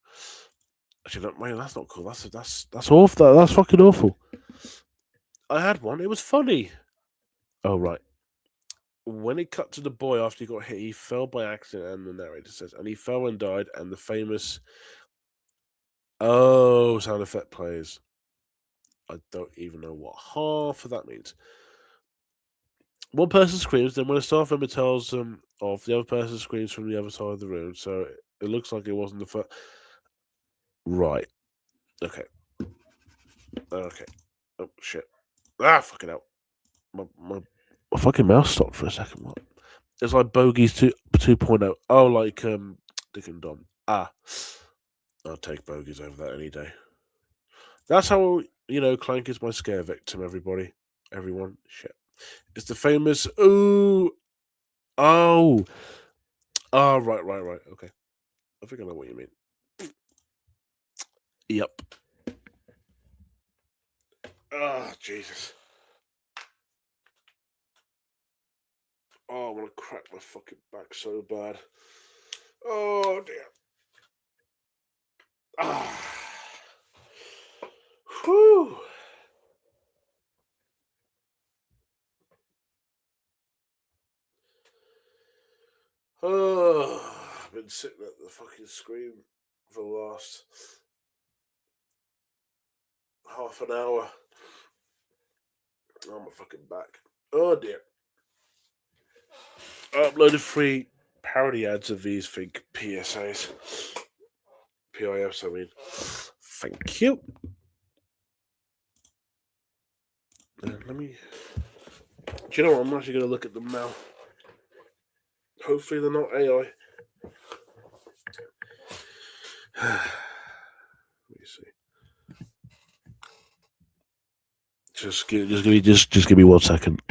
Speaker 1: Actually, no, man, that's not cool. That's awful. That's fucking awful. I had one. It was funny. Oh right. When it cut to the boy after he got hit, he fell by accident, and the narrator says, and he fell and died, and the famous sound effect plays. I don't even know what half of that means. One person screams, then when a staff member tells them off, the other person screams from the other side of the room. So it looks like it wasn't the first. Right. Okay. Okay. Oh shit. Fucking hell. My fucking mouse stopped for a second. What? It's like Bogies 2.0. Oh, like Dick and Dom. I'll take Bogies over that any day. That's how Clank is my scare victim. Everyone. Shit. It's the famous ooh. Oh. Right. Okay. I think I know what you mean. Yep. Jesus. Oh, I want to crack my fucking back so bad. Oh, dear. Whew. I've been sitting at the fucking screen for the last half an hour. Oh, my fucking back. Oh, dear. I uploaded 3 parody ads of these think PSAs. PIFs, I mean. Thank you. Let me. Do you know what? I'm actually going to look at them now. Hopefully, they're not AI. Let me see. Just give me 1 second.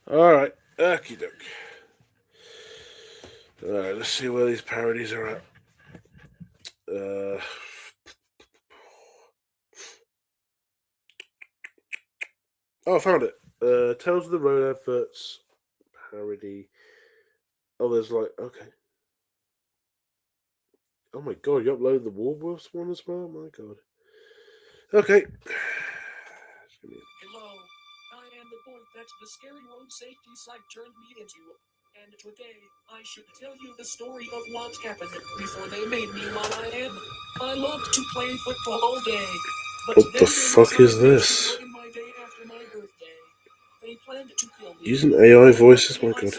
Speaker 1: Alright, okie doke. Alright, let's see where these parodies are at. I found it. Tales of the Road adverts parody. Oh, there's okay. Oh my god, you uploaded the Woolworths one as well? My god. Okay.
Speaker 2: Hello, I am the boy that the scary road safety site turned me into. And today, I should tell you the story of what happened before they made me what I am. I loved to play football all day. But
Speaker 1: what the fuck is this?
Speaker 2: In my day after my birthday. They planned to kill me.
Speaker 1: Using AI voices? My god.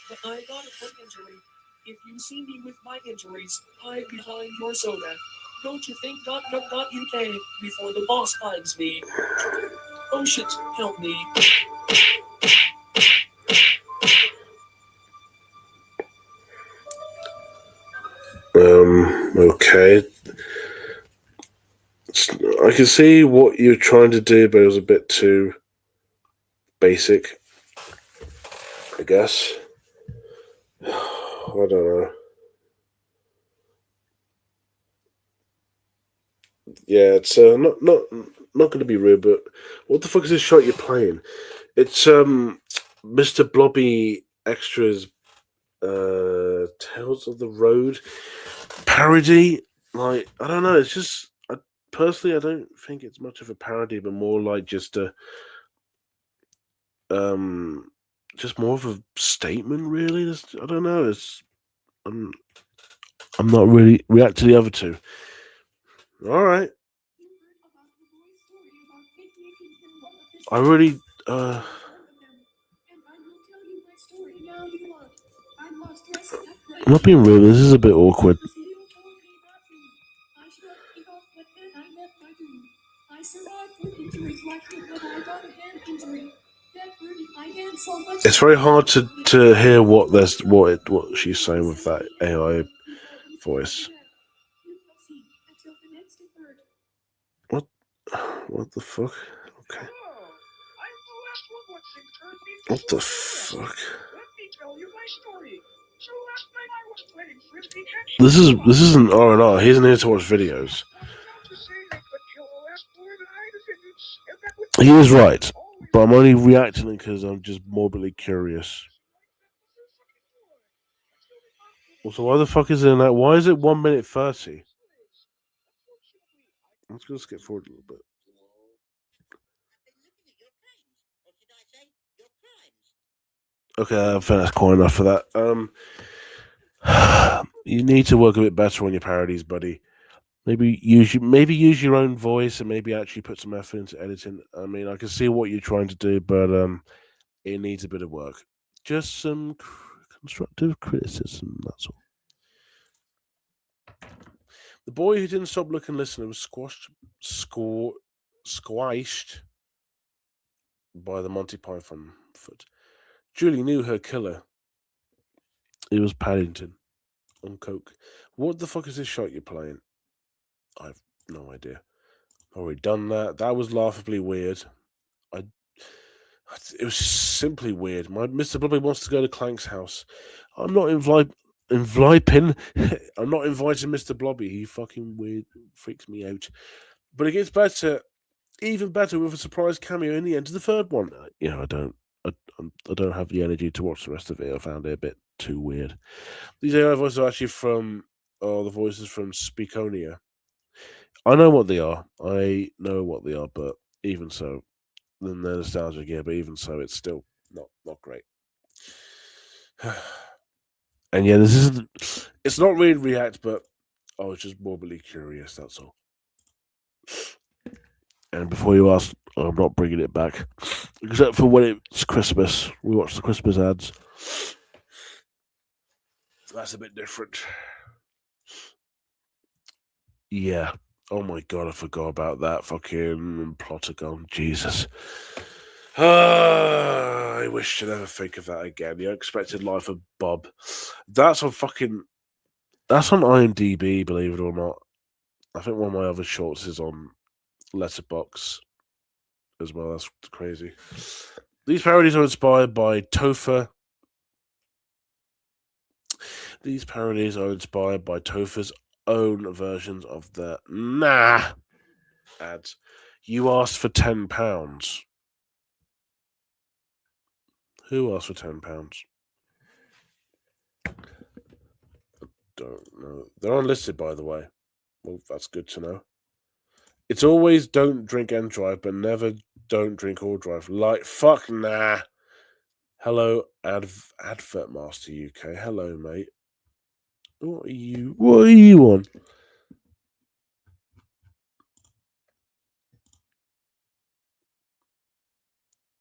Speaker 2: But I got a foot injury. If you see me with my injuries, hide behind your soda. Go to think.gov.uk before the boss finds me. Oh shit, help me.
Speaker 1: Okay. I can see what you're trying to do, but it was a bit too basic, I guess. I don't know. Yeah, it's not going to be rude, but what the fuck is this shot you're playing? It's Mr. Blobby Extras Tales of the Road parody. Like, I don't know, it's just personally I don't think it's much of a parody, but more like just a just more of a statement, really. I don't know. I'm not really react to the other two. All right. I really I'm not being rude. This is a bit awkward. It's very hard to hear what she's saying with that AI voice. What the fuck? Okay. What the fuck? This isn't R&R. He isn't here to watch videos. He is right, but I'm only reacting because I'm just morbidly curious. Also, why the fuck is it in that? Why is it 1 minute 30? Let's go skip forward a little bit. Okay, I think that's quite enough for that. You need to work a bit better on your parodies, buddy. Maybe use your own voice and maybe actually put some effort into editing. I mean, I can see what you're trying to do, but it needs a bit of work. Just some constructive criticism. That's all. The boy who didn't stop looking, listening was squashed by the Monty Python foot. Julie knew her killer. It was Paddington on coke. What the fuck is this shot you're playing? I have no idea. Already done that. That was laughably weird. It was simply weird. My Mr. Blobby wants to go to Clank's house. I'm not inviting. I'm not inviting Mr. Blobby. He fucking weird freaks me out. But it gets better, even better, with a surprise cameo in the end of the third one. I don't have the energy to watch the rest of it. I found it a bit too weird. These AI voices are actually from the voices from Speakonia. I know what they are. But even so, then they're nostalgic, yeah. But even so, it's still not great. And yeah, it's not really React, but I was just morbidly curious, that's all. And before you ask, I'm not bringing it back, except for when it's Christmas. We watch the Christmas ads. That's a bit different. Yeah. Oh my god, I forgot about that fucking Plotagon. Jesus. I wish to never think of that again. The Unexpected Life of Bob. That's on IMDb, believe it or not. I think one of my other shorts is on Letterboxd as well. That's crazy. These parodies are inspired by Topher. These parodies are inspired by Topher's own versions of the ads. You asked for £10. Who asked for £10? I don't know. They're unlisted, by the way. Well, that's good to know. It's always don't drink and drive, but never don't drink or drive. Like, fuck nah. Hello, Advert Master UK. Hello, mate. What are you on?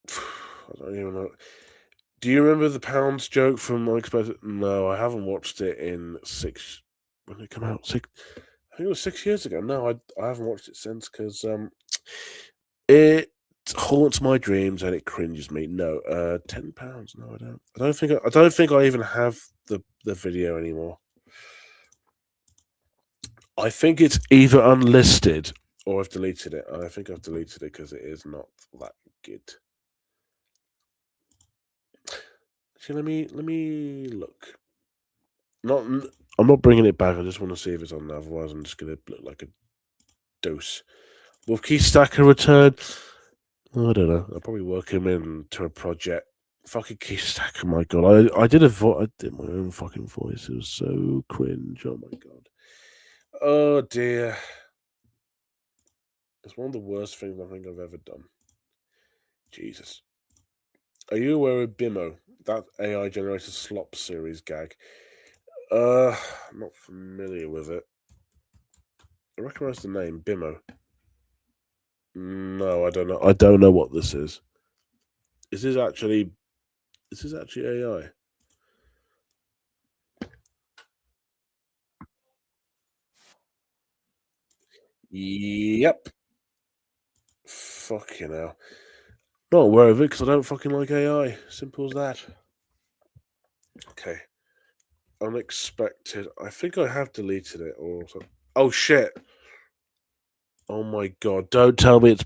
Speaker 1: I don't even know. Do you remember the pounds joke from Unexpected? No, I haven't watched it in 6. When did it come out? I think it was 6 years ago. No, I haven't watched it since because it haunts my dreams and it cringes me. No, £10. No, I don't. I don't think I even have the video anymore. I think it's either unlisted Or I've deleted it. I think I've deleted it because it is not that good. Actually, let me look. I'm not bringing it back. I just want to see if it's on there. Otherwise, I'm just gonna look like a dose. Will Keystacker return? I don't know. I'll probably work him into a project. Fucking Keystacker, my god! I did my own fucking voice. It was so cringe. Oh my god. Oh dear. It's one of the worst things I think I've ever done. Jesus. Are you aware of Bimo? That AI generated slop series gag. I'm not familiar with it. I recognize the name, Bimo. No, I don't know. I don't know what this is. Is this actually AI? Yep. Fucking hell. Not aware of it because I don't fucking like AI. Simple as that. Okay. Unexpected. I think I have deleted it or something. Oh shit. Oh my god. Don't tell me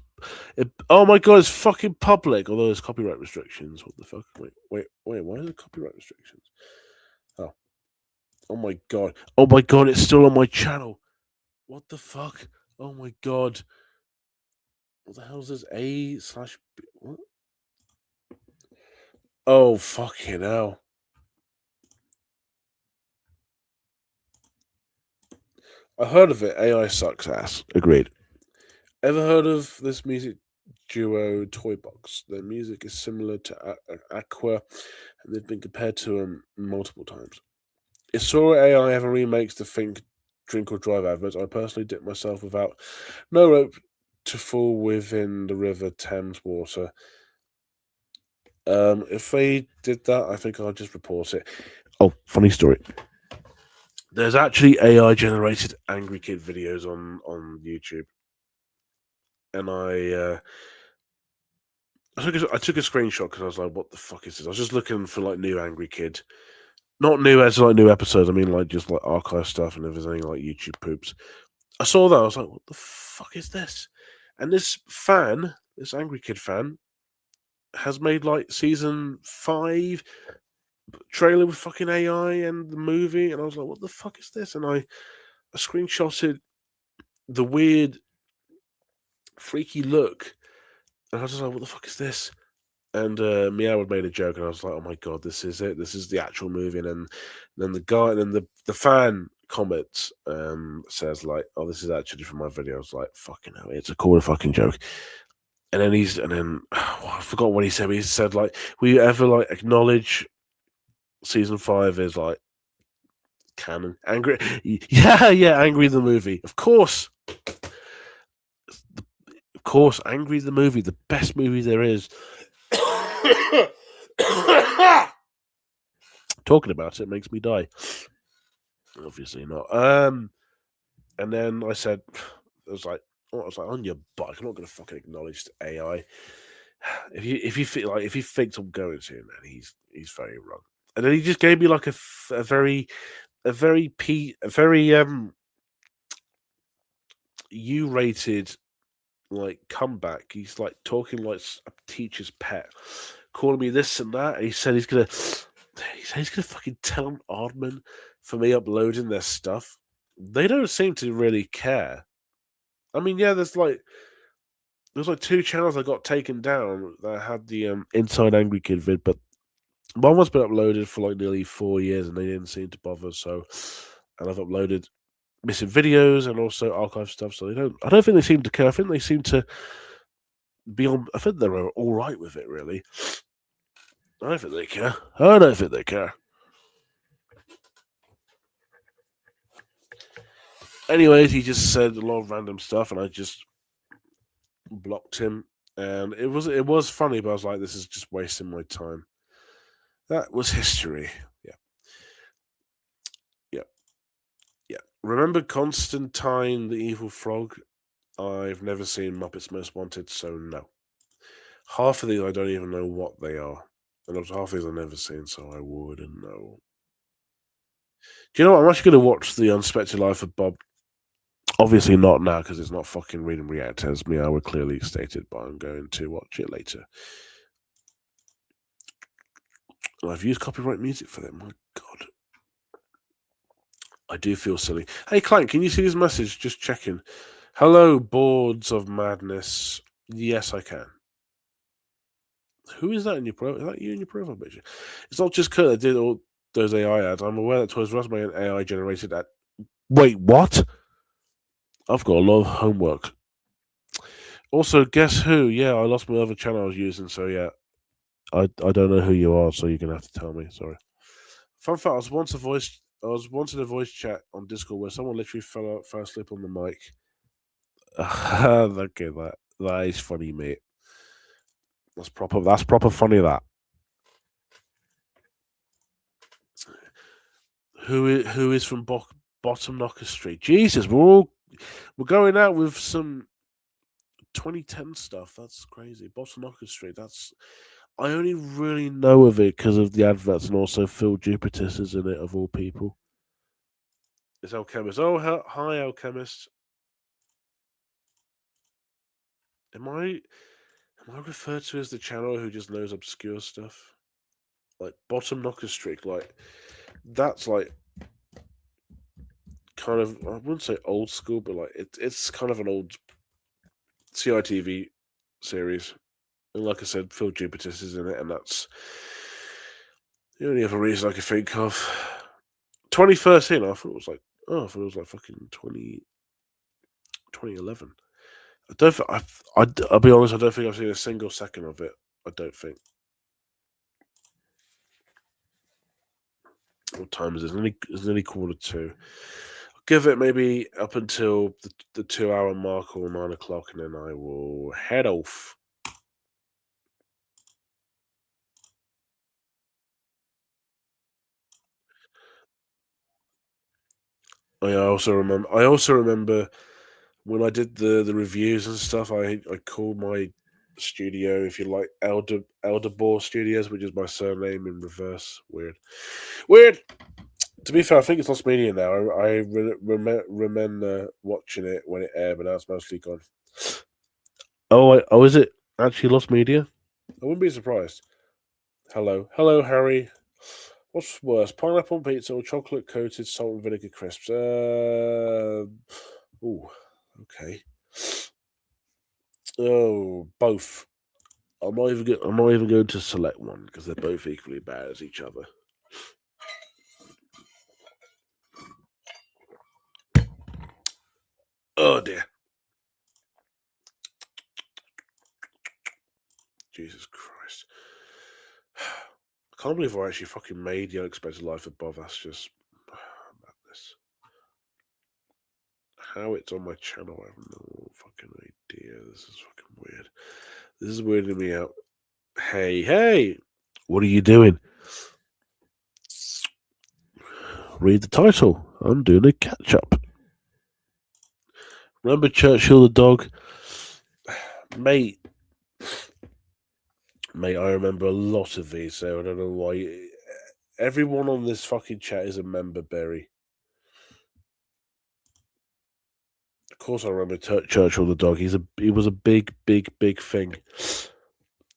Speaker 1: oh my god, it's fucking public. Although there's copyright restrictions. What the fuck? Wait. Why are there copyright restrictions? Oh. Oh my god. Oh my god, it's still on my channel. What the fuck? Oh my god. What the hell is this? A/B. What? Oh fucking hell. I heard of it. AI sucks ass. Agreed. Ever heard of this music duo Toybox? Their music is similar to Aqua, and they've been compared to them multiple times. Is Sora AI ever remakes the Think, Drink or Drive adverts? I personally dip myself without no rope to fall within the River Thames water. If they did that, I think I'll just report it. Oh, funny story. There's actually AI generated Angry Kid videos on YouTube, and I took a screenshot because I was like, "What the fuck is this?" I was just looking for like new Angry Kid, not new as like new episodes. I mean like just like archive stuff, and if there's any like YouTube poops. I saw that. I was like, "What the fuck is this?" And this Angry Kid fan, has made like season 5 trailer with fucking AI and the movie, and I was like, "What the fuck is this?" And I screenshotted the weird, freaky look, and I was just like, "What the fuck is this?" And Meow had made a joke, and I was like, "Oh my god, this is it! This is the actual movie." And then the guy, and then the fan comments says like, "Oh, this is actually from my video." I was like, "Fucking hell, it's a cool fucking joke." And then I forgot what he said. He said like, "Will you ever like acknowledge season 5 is like canon?" Angry, yeah, Angry the movie, of course, Angry the movie, the best movie there is. Talking about it makes me die. Obviously not. And then I said, I was like, on your butt. I'm not going to fucking acknowledge the AI. If you feel like if he thinks I'm going to, man, he's very wrong. And then he just gave me like a very U-rated like comeback. He's like talking like a teacher's pet, calling me this and that. And he said he's gonna fucking tell Aardman for me uploading their stuff. They don't seem to really care. I mean, yeah, there's like 2 channels that got taken down that had the Inside Angry Kid vid, but one was been uploaded for like nearly 4 years and they didn't seem to bother. So, and I've uploaded missing videos and also archive stuff. So I don't think they seem to care. I think they seem to be on. I think they're all right with it, really. I don't think they care. I don't think they care. Anyways, he just said a lot of random stuff, and I just blocked him. And it was funny, but I was like, this is just wasting my time. That was history. Yeah. Remember Constantine the Evil Frog? I've never seen Muppets Most Wanted, so no. Half of these I don't even know what they are. And half of these I've never seen, so I wouldn't know. Do you know what? I'm actually going to watch The Unexpected Life of Bob Obviously not now because it's not fucking Read and React as me. I would clearly stated, but I'm going to watch it later. I've used copyright music for them. My God. I do feel silly. Hey, Clank, can you see this message? Just checking. Hello, Boards of Madness. Yes, I can. Who is that in your profile? Is that you in your profile picture? It's not just Kurt that did all those AI ads. I'm aware that Toys R Us made an AI generated ad. Wait, what? I've got a lot of homework. Also, guess who? Yeah, I lost my other channel I was using, so yeah. I don't know who you are, so you're gonna have to tell me. Sorry. Fun fact: I was once in a voice chat on Discord where someone literally fell asleep on the mic. Okay, that is funny, mate. That's proper. That's proper funny. That. Who is from Bottom Knocker Street? Jesus, we're going out with some 2010 stuff. That's crazy. Bottom Knocker Street. I only really know of it because of the adverts and also Phil Jupiter's is in it, of all people. It's Alchemist. Oh, hi, Alchemist. Am I referred to as the channel who just knows obscure stuff? Like Bottom Knocker Street, like that's like kind of, I wouldn't say old school, but like it's kind of an old CITV series. And like I said, Phil Jupiter's is in it, and that's the only other reason I could think of. 2013, I thought it was like fucking 2011. I'll be honest, I don't think I've seen a single second of it. I don't think. What time is it? It's nearly 2:45. I'll give it maybe up until the 2 hour mark or 9 o'clock, and then I will head off. I also remember when I did the reviews and stuff. I called my studio, if you like, Elderbor Studios, which is my surname in reverse. Weird. To be fair, I think it's lost media now. I remember watching it when it aired, but now it's mostly gone. Oh, is it actually lost media? I wouldn't be surprised. Hello, Harry. What's worse, pineapple on pizza or chocolate coated salt and vinegar crisps? Okay. Oh, both. I'm not even going to select one because they're both equally bad as each other. Oh dear. Jesus Christ. I can't believe I actually fucking made The Unexpected Life of Bob. That's just madness. How it's on my channel, I have no fucking idea. This is fucking weird. This is weirding me out. Hey! What are you doing? Read the title. I'm doing a catch up. Remember Churchill the dog? Mate, I remember a lot of these, so I don't know why. Everyone on this fucking chat is a member, Berry. Of course, I remember Churchill the dog. He was a big thing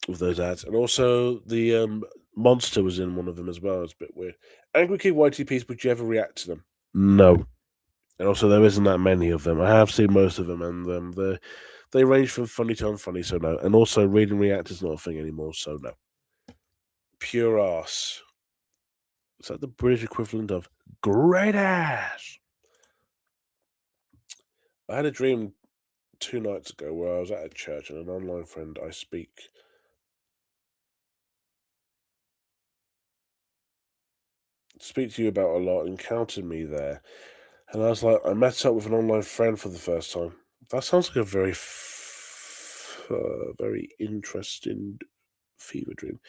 Speaker 1: with those ads, and also the monster was in one of them as well. It's a bit weird. Angry Kid YTPs, would you ever react to them? No. And also, there isn't that many of them. I have seen most of them, and they range from funny to unfunny, so no. And also, Read and React is not a thing anymore, so no. Pure ass. Is that the British equivalent of great ass? I had a dream 2 nights ago where I was at a church and an online friend I speak to you about a lot encountered me there. And I was like, I met up with an online friend for the first time. That sounds like a very, very interesting fever dream.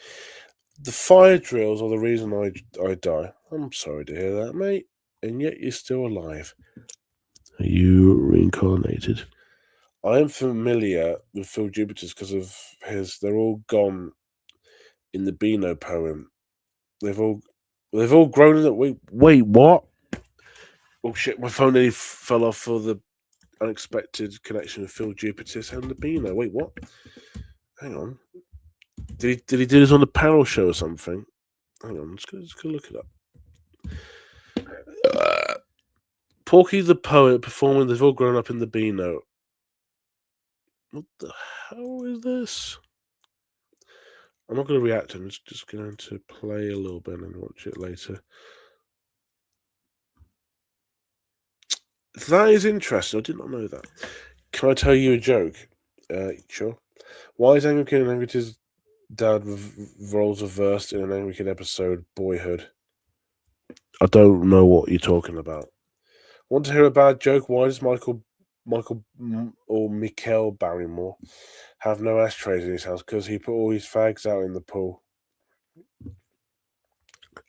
Speaker 1: The fire drills are the reason I die. I'm sorry to hear that, mate. And yet you're still alive. Are you reincarnated? I am familiar with Phil Jupiter's because of They're all gone in the Beano poem. They've all grown in that. Wait, what? Oh shit! My phone nearly fell off for the unexpected connection with Phil Jupitus and the Beano. Wait, what? Hang on. Did he do this on the panel show or something? Hang on, let's go look it up. Porky the Poet performing They've All Grown Up in the Beano. What the hell is this? I'm not going to react. I'm just going to play a little bit and watch it later. That is interesting. I did not know that. Can I tell you a joke? Sure. Why is Angry Kid and Angry Kid's dad roles reversed in an Angry Kid episode, Boyhood? I don't know what you're talking about. Want to hear a bad joke? Why does Michael or Mikael Barrymore have no ashtrays in his house? Because he put all his fags out in the pool.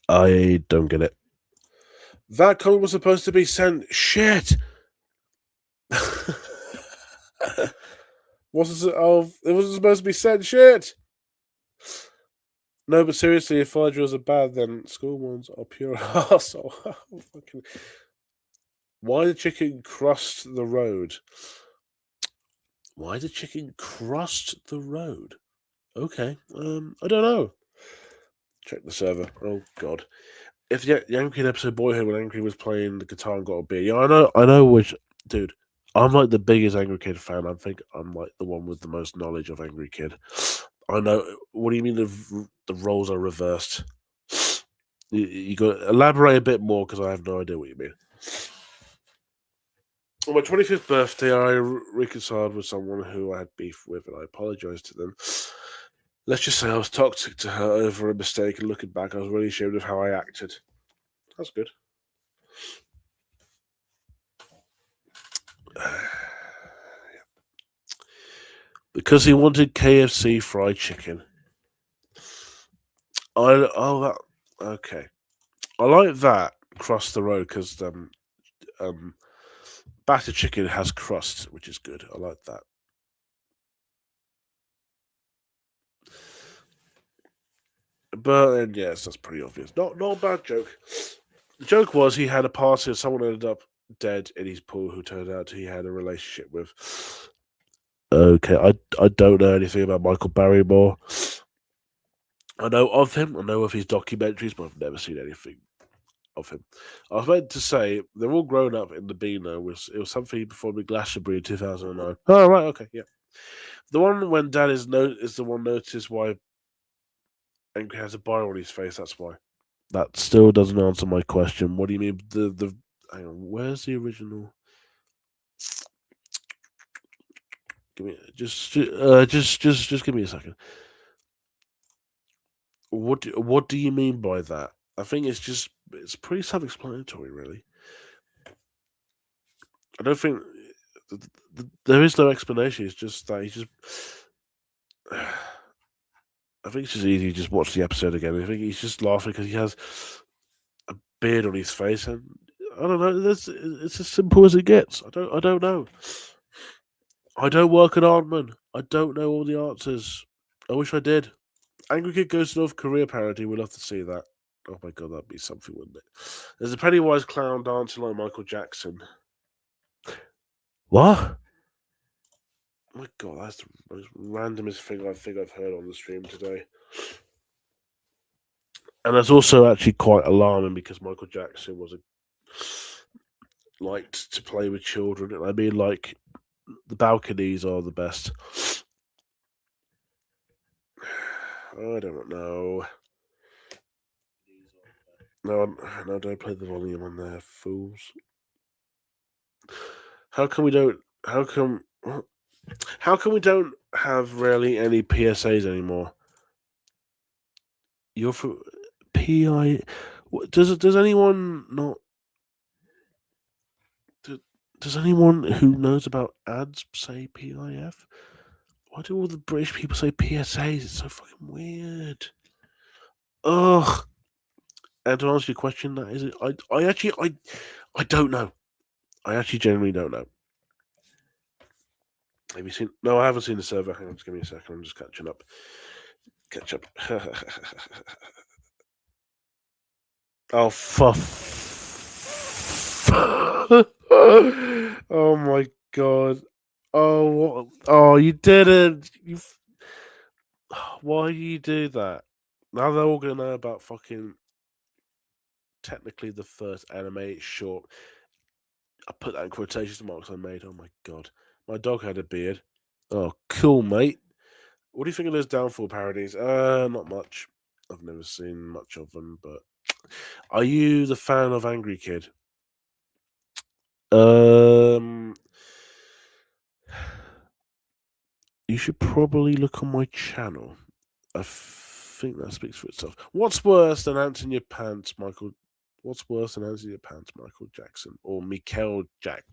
Speaker 1: I don't get it. That comic was supposed to be sent. Shit. It wasn't supposed to be sent. Shit. No, but seriously, if fire drills are bad, then school ones are pure arsehole. Why the chicken crossed the road? Why the chicken crossed the road? Okay, I don't know. Check the server. Oh God! If the Yankee Kid episode Boyhood when Angry was playing the guitar and got a beer, yeah, I know which dude. I'm like the biggest Angry Kid fan. I think I'm like the one with the most knowledge of Angry Kid. I know. What do you mean the roles are reversed? You got to elaborate a bit more because I have no idea what you mean. On my 25th birthday, I reconciled with someone who I had beef with, and I apologized to them. Let's just say I was toxic to her over a mistake, and looking back, I was really ashamed of how I acted. That's good. Because he wanted KFC fried chicken. Okay. I like that cross the road because batter chicken has crust, which is good. I like that. But then, yes, that's pretty obvious. Not a bad joke. The joke was he had a party and someone ended up dead in his pool who turned out he had a relationship with. Okay, I don't know anything about Michael Barrymore. I know of him. I know of his documentaries, but I've never seen anything of him. I was meant to say they're all grown up in the Beano. It was something he performed in Glastonbury in 2009. Oh right, okay, yeah. The one when Dad is the one noticed why Angry has a bar on his face. That's why. That still doesn't answer my question. What do you mean? Hang on. Where's the original? Give me just give me a second. What do you mean by that? I think it's pretty self-explanatory, really. I don't think there is no explanation. It's just that I think it's just easy to just watch the episode again. I think he's just laughing because he has a beard on his face, and I don't know. It's as simple as it gets. I don't know. I don't work at Aardman. I don't know all the answers. I wish I did. Angry Kid Goes to North Korea parody. We'd love to see that. Oh my god, that'd be something, wouldn't it? There's a Pennywise clown dancing like Michael Jackson. What? Oh my god, that's the most randomest thing I think I've heard on the stream today. And that's also actually quite alarming because Michael Jackson liked to play with children, and I mean, like, the balconies are the best. I don't know. No, don't play the volume on there, fools. How come we don't have really any PSAs anymore? You're for PI. Does anyone not? Does anyone who knows about ads say PIF? Why do all the British people say PSAs? It's so fucking weird. Ugh. And to answer your question, that is it. I don't know. I actually genuinely don't know. Have you seen? No, I haven't seen the server. Hang on, just give me a second. I'm just catching up. Catch up. Oh, oh my god! Oh, what? Oh, you didn't. Why do you do that? Now they're all gonna know about fucking. Technically, the first anime short. I put that in quotation marks I made. Oh my god. My dog had a beard. Oh, cool, mate. What do you think of those Downfall parodies? Not much. I've never seen much of them, but are you the fan of Angry Kid? You should probably look on my channel. I think that speaks for itself. What's worse than ants in your pants, Michael? What's worse than ants in your pants, Michael Jackson or Mikael Jack?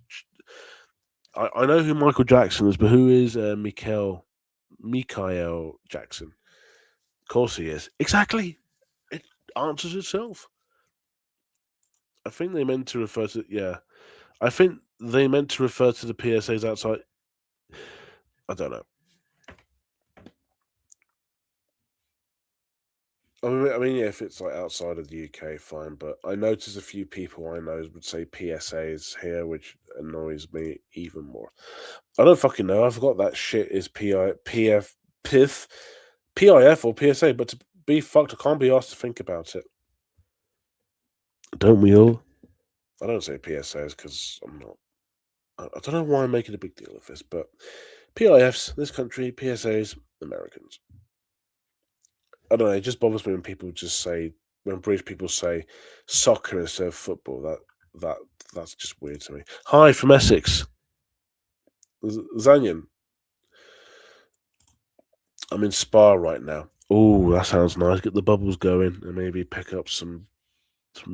Speaker 1: I know who Michael Jackson is, but who is Mikael Jackson? Of course he is. Exactly. It answers itself. I think they meant to refer to I think they meant to refer to the PSAs outside. I don't know. I mean, yeah, if it's like outside of the UK, fine. But I noticed a few people I know would say PSAs here, which annoys me even more. I don't fucking know. I forgot that shit is PIF or PSA. But to be fucked, I can't be asked to think about it. Don't we all? I don't say PSAs because I'm not. I don't know why I'm making a big deal of this, but PIFs, this country, PSAs, Americans. I don't know. It just bothers me when people just say, when British people say soccer instead of football. That's just weird to me. Hi from Essex, Zanyan. I'm in Spa right now. Oh, that sounds nice. Get the bubbles going and maybe pick up some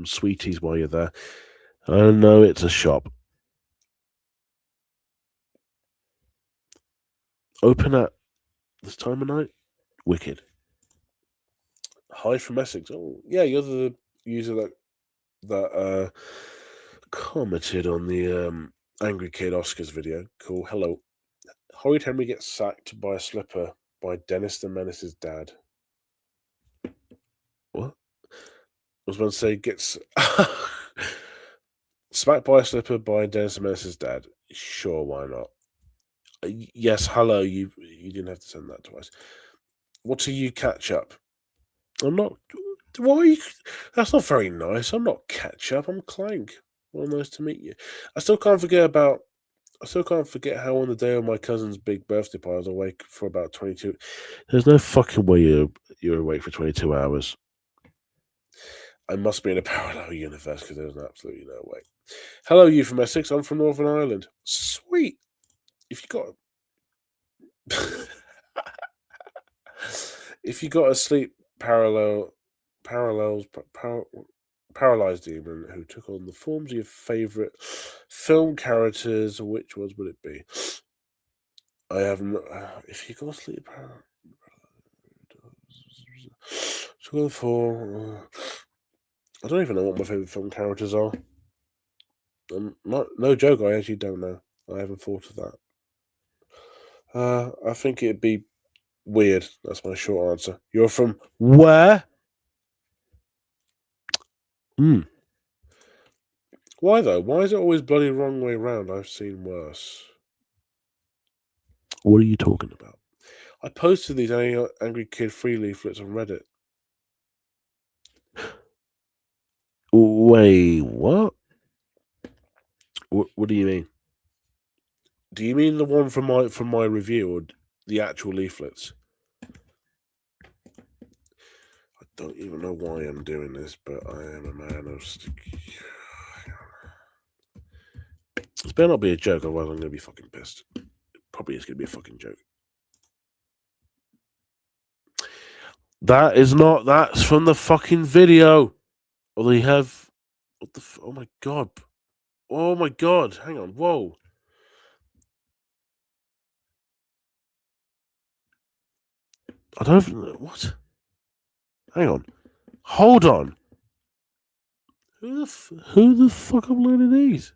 Speaker 1: sweeties while you're there. I know it's a shop. Open at this time of night. Wicked. Hi from Essex. Oh, yeah, you're the user that commented on the Angry Kid Oscars video. Cool. Hello. Horrid Henry gets sacked by a slipper by Dennis the Menace's dad. What? I was about to say gets smacked by a slipper by Dennis the Menace's dad. Sure, why not? Yes, hello. You didn't have to send that twice. What do you catch up? I'm not. Why? That's not very nice. I'm not catch up. I'm Clank. Well, nice to meet you. I still can't forget how on the day of my cousin's big birthday party, I was awake for about 22. There's no fucking way you're awake for 22 hours. I must be in a parallel universe because there's absolutely no way. Hello, you from Essex. I'm from Northern Ireland. Sweet. If you got a sleep paralyzed demon who took on the forms of your favorite film characters, which ones would it be? I have no. If you got a sleep paralyzed. I don't even know what my favorite film characters are. No joke. I actually don't know. I haven't thought of that. I think it'd be weird. That's my short answer. You're from where? Why though? Why is it always bloody wrong way round? I've seen worse. What are you talking about? I posted these Angry Kid free leaflets on Reddit. Wait, what? What do you mean? Do you mean the one from my review or the actual leaflets? I don't even know why I'm doing this, but I am a man of. This better not be a joke, otherwise I'm gonna be fucking pissed. It probably is gonna be a fucking joke. That is not. That's from the fucking video. Or they have. What the? Oh my god. Oh my god. Hang on. Whoa. I don't even know. What? Hang on. Hold on. Who the fuck uploaded these?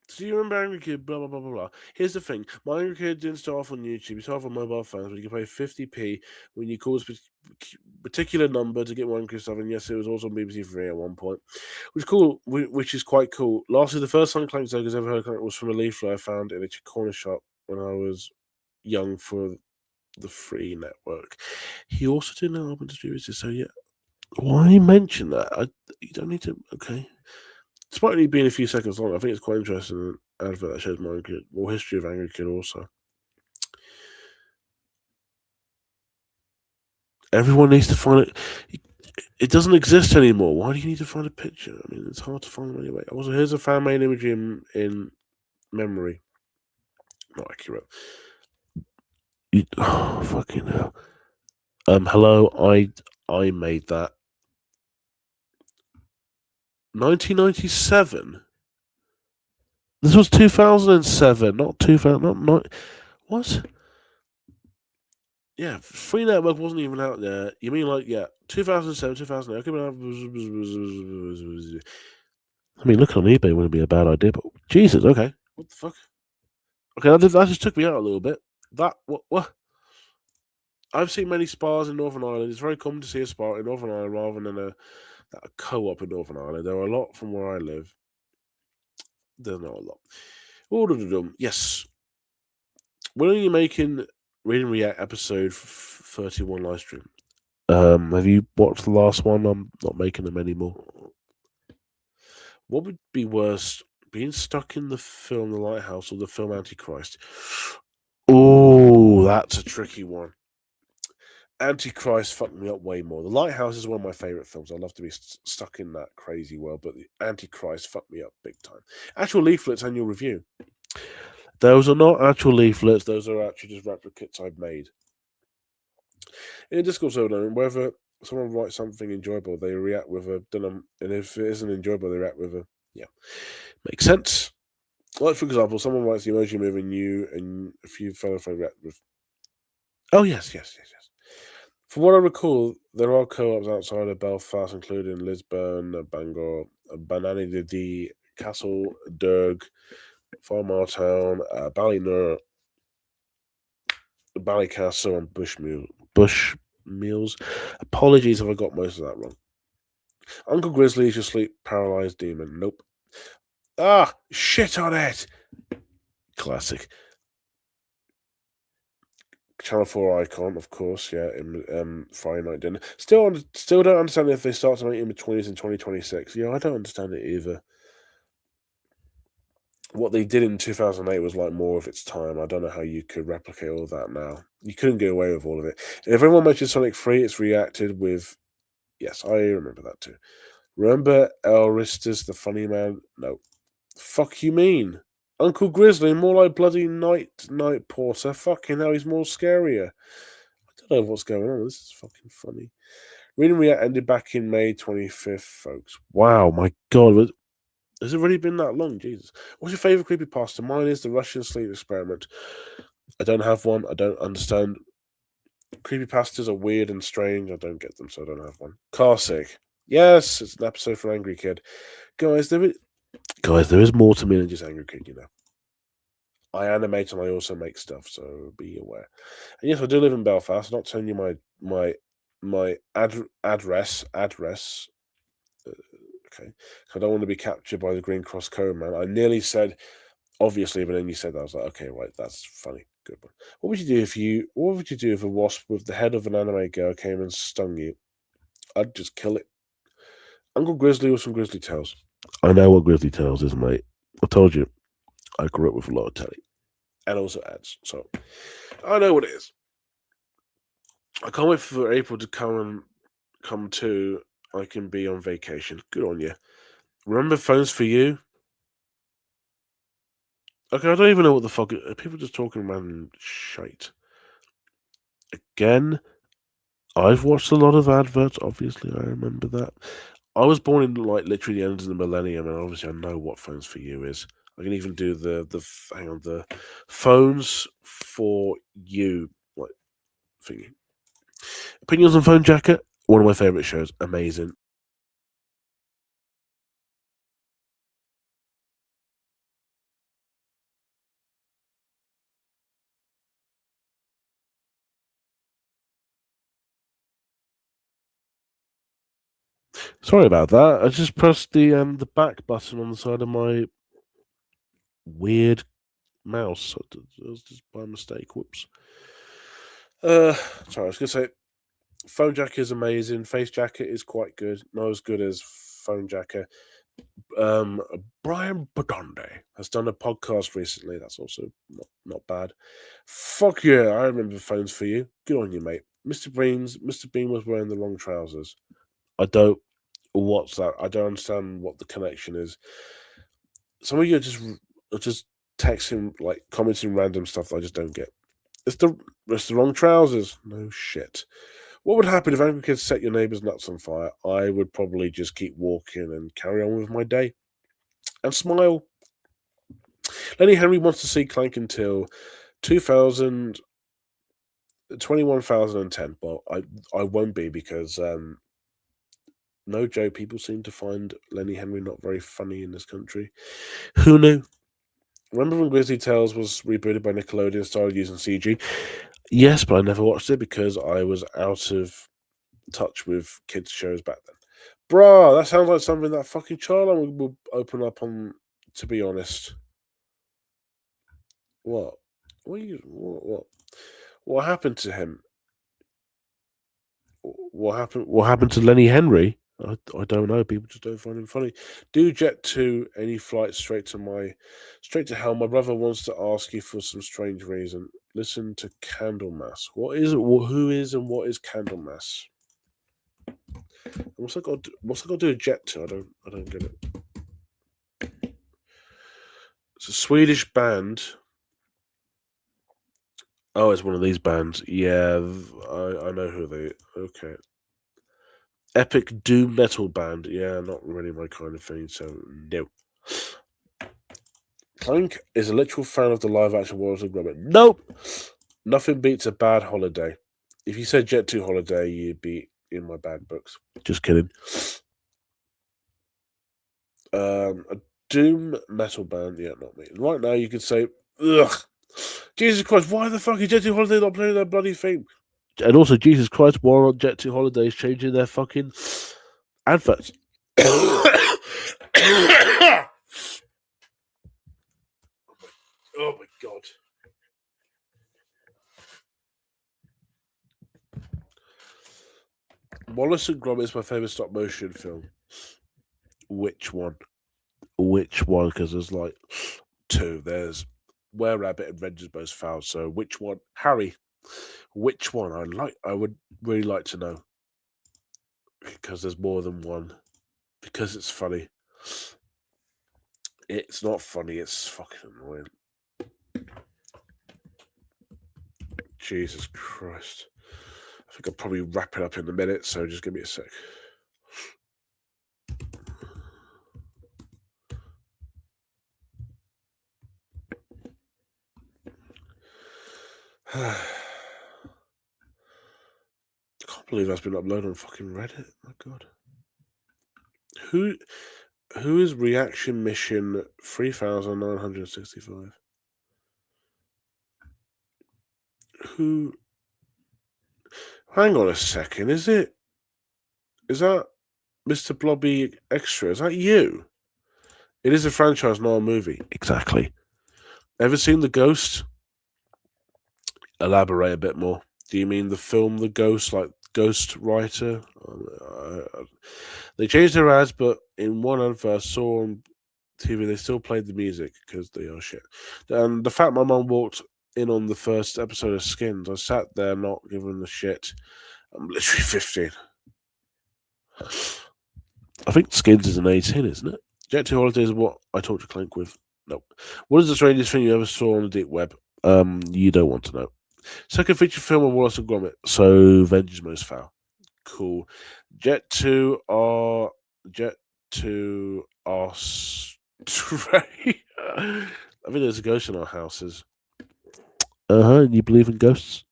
Speaker 1: Do you remember Angry Kid? Blah blah blah blah blah. Here's the thing: my Angry Kid didn't start off on YouTube. He started off on mobile phones, where you can pay 50p when you call a particular number to get one Angry Kid stuff. And yes, it was also on BBC Three at one point, which is cool. Which is quite cool. Lastly, the first time Clank Zogers ever heard was from a leaflet I found in a corner shop when I was young for the Free Network. He also did an album distributor, so yeah. Why mention that? You don't need to. Okay. Despite only being a few seconds long, I think it's quite interesting. An advert that shows my Angry Kid, or history of Angry Kid also. Everyone needs to find it. It doesn't exist anymore. Why do you need to find a picture? I mean, it's hard to find them anyway. Also, here's a fan made image in memory. Not accurate. Oh, fucking hell. Hello, I made that. 1997. This was 2007, not 2000. Not what? Yeah, Free Network wasn't even out there. You mean like 2007, 2008? I mean, looking on eBay wouldn't be a bad idea, but Jesus, okay, what the fuck? Okay, that just took me out a little bit. That what? I've seen many spas in Northern Ireland. It's very common to see a spa in Northern Ireland rather than a co-op in Northern Ireland. There are a lot from where I live. There's not a lot. Yes. When are you making Read and React episode 31 live stream? Have you watched the last one? I'm not making them anymore. What would be worse, being stuck in the film The Lighthouse or the film Antichrist? Oh, that's a tricky one. Antichrist fucked me up way more. The Lighthouse is one of my favorite films. I love to be stuck in that crazy world, but the Antichrist fucked me up big time. Actual leaflets and your review. Those are not actual leaflets. Those are actually just replicates I've made. In a Discord server, whether someone writes something enjoyable, they react with a and if it isn't enjoyable, they react with a makes sense. Like for example, someone writes the emoji moving you and a few fellow friends react with. Oh yes. From what I recall, there are co-ops outside of Belfast, including Lisburn, Bangor, Bananididi, Castle, Derg, Farmartown, Ballynur, Ballycastle, and Bushmills. Apologies if I got most of that wrong. Uncle Grizzly is your sleep paralyzed demon. Nope. Ah, shit on it. Classic. Channel 4 icon, of course, in Friday Night Dinner. Still don't understand if they start to make in-betweens in 2026. Yeah, I don't understand it either. What they did in 2008 was like more of its time. I don't know how you could replicate all that now. You couldn't get away with all of it. If everyone mentions Sonic 3, it's reacted with, yes, I remember that too. Remember Elristus, the funny man? No. Fuck you mean? Uncle Grizzly, more like bloody night porter. Fucking hell, he's more scarier. I don't know what's going on. This is fucking funny. Reading React ended back in May 25th, folks. Wow, my God. Has it really been that long? Jesus. What's your favourite creepypasta? Mine is the Russian sleep experiment. I don't have one. I don't understand. Creepypastas are weird and strange. I don't get them, so I don't have one. Carsick. Yes, it's an episode from Angry Kid. Guys, there is more to me than just Angry Kid, you know. I animate and I also make stuff, so be aware. And yes, I do live in Belfast. I'm not telling you my address. Okay, I don't want to be captured by the Green Cross Code man. I nearly said, obviously, but then you said that. I was like, okay, right, that's funny. Good one. What would you do if a wasp with the head of an anime girl came and stung you? I'd just kill it. Uncle Grizzly was from Grizzly Tales. I know what Grizzly Tales is, mate. I told you. I grew up with a lot of telly. And also ads. So I know what it is. I can't wait for April to come to. I can be on vacation. Good on you. Remember Phones for You? Okay, I don't even know what the fuck. Are people just talking random shite? Again, I've watched a lot of adverts. Obviously, I remember that. I was born in like literally the end of the millennium, and obviously I know what Phones for You is. I can even do the Phones for You like thingy. Opinions on Phone Jacket? One of my favorite shows. Amazing. Sorry about that. I just pressed the back button on the side of my weird mouse. It was just by mistake. Whoops. Sorry, I was gonna say Phone Jacker is amazing. Face Jacket is quite good. Not as good as Phone Jacker. Brian Badonde has done a podcast recently. That's also not bad. Fuck yeah, I remember Phones for You. Good on you, mate. Mr. Bean was wearing the wrong trousers. I don't. What's that? I don't understand what the connection is. Some of you are just texting, like commenting random stuff that I just don't get. It's the wrong trousers. No shit. What would happen if angry kids set your neighbour's nuts on fire? I would probably just keep walking and carry on with my day and smile. Lenny Henry wants to see Clank until 2000, 21,010. Well, I won't be because no joke, people seem to find Lenny Henry not very funny in this country. Who knew? Remember when Grizzly Tales was rebooted by Nickelodeon and started using CG? Yes, but I never watched it because I was out of touch with kids' shows back then. Bruh, that sounds like something that fucking Charlie will open up on, to be honest. What? What happened to him? What happened to Lenny Henry? I don't know. People just don't find him funny. Do jet to any flight straight to hell. My brother wants to ask you for some strange reason. Listen to Candlemas. What is it? Who is and what is Candlemas? What's I got to do a jet to? I don't get it. It's a Swedish band. Oh, it's one of these bands. Yeah, I know who they. Okay. Epic doom metal band. Yeah, not really my kind of thing. So no. Clank is a literal fan of the live-action Wallace and Gromit. Nope. Nothing beats a bad holiday. If you said Jet 2 Holiday, you'd be in my bad books. Just kidding. A doom metal band. Yeah, not me. Right now, you could say, ugh. Jesus Christ, why the fuck is Jet 2 Holiday not playing that bloody theme? And also, Jesus Christ, why aren't Jet 2 Holidays changing their fucking adverts? Oh my god. Wallace and Gromit is my favourite stop motion film. Which one? Which one? Because there's like two. There's Were Rabbit and Rangers Most Foul. So which one? Harry. Which one? I would really like to know. Because there's more than one. Because it's funny. It's not funny, it's fucking annoying. Jesus Christ. I think I'll probably wrap it up in a minute, so just give me a sec. I can't believe that's been uploaded on fucking Reddit. My god. Who is reaction mission 3965? Who? Hang on a second. Is that Mr. Blobby Extra? Is that you? It is a franchise, not a movie. Exactly. Ever seen The Ghost? Elaborate a bit more. Do you mean the film The Ghost, like Ghost Writer? They changed their ads, but in one advert I saw on TV, they still played the music because they are shit. And the fact my mum walked in on the first episode of Skins, I sat there not giving a shit. I'm literally 15. I think Skins is an 18, isn't it? Jet 2 Holidays is what I talked to Clank with. No. What is the strangest thing you ever saw on the deep web? You don't want to know. Second feature film of Wallace and Gromit. So Vengeance Most Foul. Cool. Jet to Australia. I think there's a ghost in our houses. And you believe in ghosts?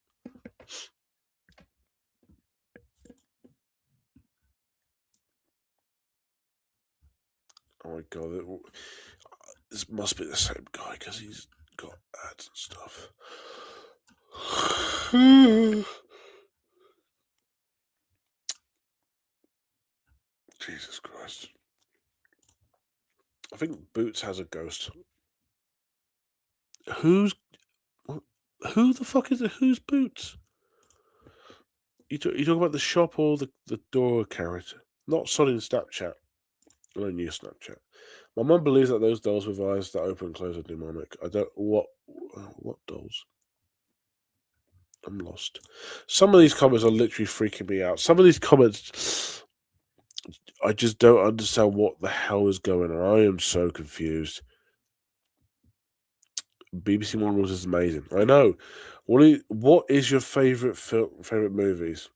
Speaker 1: Oh my god. This must be the same guy because he's got ads and stuff. Jesus Christ. I think Boots has a ghost. Who the fuck is it? Who's Boots? You talk about the shop or the door character? Not Sonny in Snapchat. I don't use Snapchat. My mum believes that those dolls with eyes that open and close are demonic. I don't what dolls? I'm lost. Some of these comments are literally freaking me out. Some of these comments, I just don't understand what the hell is going on. I am so confused. BBC One Rules is amazing. I know. What is your favorite favorite movies?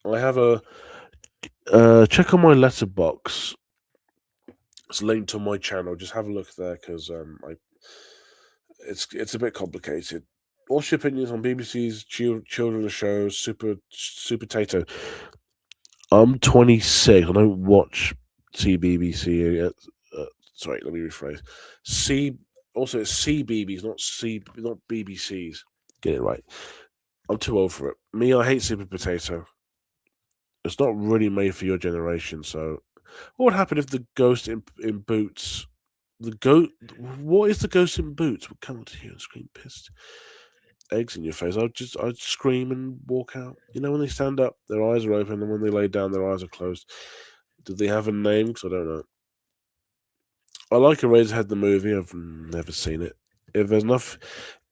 Speaker 1: I have a check on my letterbox. It's linked on my channel. Just have a look there because it's a bit complicated. What's your opinions on BBC's children's shows, Super Tato? I'm 26. I don't watch CBBC. Sorry, let me rephrase. Also, it's CBBS, not BBC's. Get it right. I'm too old for it. Me, I hate Super Potato. It's not really made for your generation. So, what would happen if the ghost in Boots? What is the ghost in Boots? Would come to you and scream, pissed. Eggs in your face. I'd scream and walk out. You know, when they stand up, their eyes are open, and when they lay down, their eyes are closed. Do they have a name? Because I don't know. I like Eraserhead the movie. I've never seen it. If there's enough,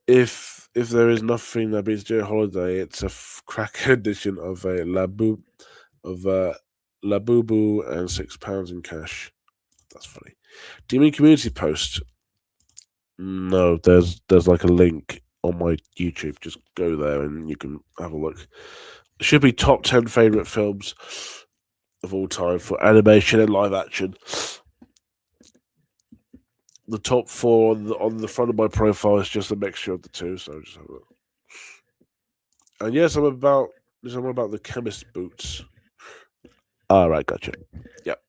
Speaker 1: if there is nothing that beats Joe Holiday, it's a crack edition of a Labubu and £6 in cash. That's funny. Do you mean community post? No, there's like a link on my YouTube. Just go there and you can have a look. It should be top 10 favorite films of all time for animation and live action. The top 4 on the front of my profile is just a mixture of the two. So just have a look. And yes, I'm about the chemist boots. All right, gotcha. Yep.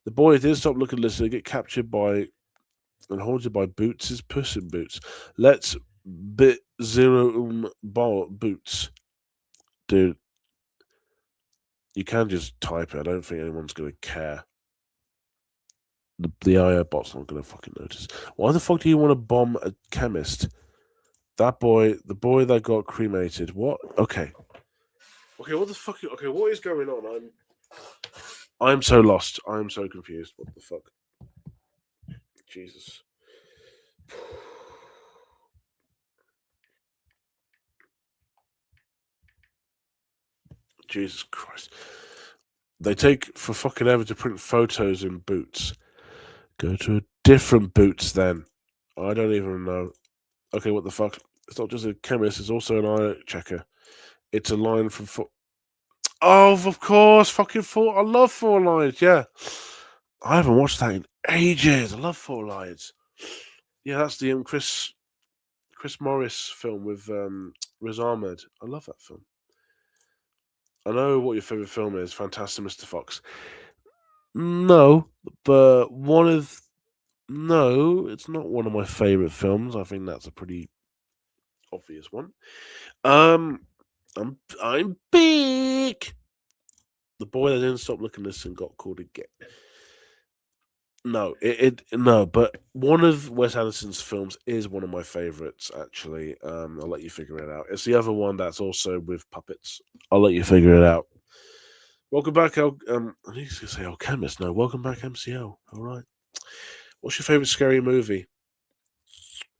Speaker 1: The boy didn't stop looking, listening, get captured by and haunted by Boots' Puss in Boots. Let's bit boots. Dude, you can just type it. I don't think anyone's going to care. The IO bot's not going to fucking notice. Why the fuck do you want to bomb a chemist? The boy that got cremated. What? Okay, what the fuck? Okay, what is going on? I'm so lost. I'm so confused. What the fuck? Jesus. Jesus Christ. They take for fucking ever to print photos in Boots. Go to a different Boots then. I don't even know. Okay, what the fuck? It's not just a chemist, it's also an eye checker. It's a line from Oh, of course, fucking Four. I love Four Lions, yeah. I haven't watched that in ages. I love Four Lions. Yeah, that's the Chris Morris film with Riz Ahmed. I love that film. I know what your favorite film is, Fantastic Mr. Fox. No, but no, it's not one of my favorite films. I think that's a pretty obvious one. I'm big. The boy that didn't stop looking at this and got called again. No, no, but one of Wes Anderson's films is one of my favorites. Actually, I'll let you figure it out. It's the other one that's also with puppets. I'll let you figure it out. Welcome back, I need to say Alchemist. No, welcome back, MCL. All right. What's your favorite scary movie?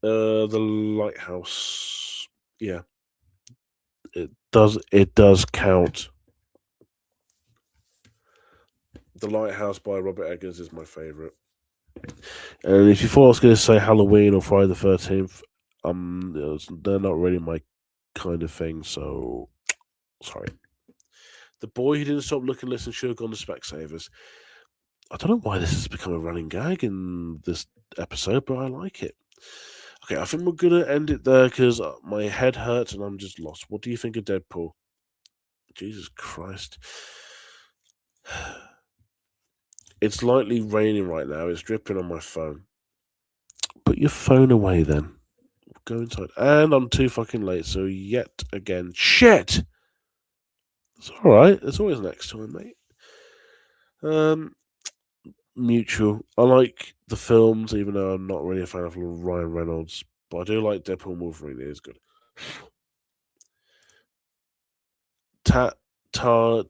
Speaker 1: The Lighthouse. Yeah, it does count. The Lighthouse by Robert Eggers is my favorite. And if you thought I was going to say Halloween or Friday the 13th, they're not really my kind of thing. So sorry. The boy who didn't stop looking, listen, should have gone to Specsavers. I don't know why this has become a running gag in this episode, but I like it. Okay, I think we're going to end it there because my head hurts and I'm just lost. What do you think of Deadpool? Jesus Christ. It's lightly raining right now. It's dripping on my phone. Put your phone away then. Go inside. And I'm too fucking late, so yet again. Shit! It's alright. There's always next time, mate. Mutual. I like the films, even though I'm not really a fan of Ryan Reynolds, but I do like Deadpool and Wolverine. It is good.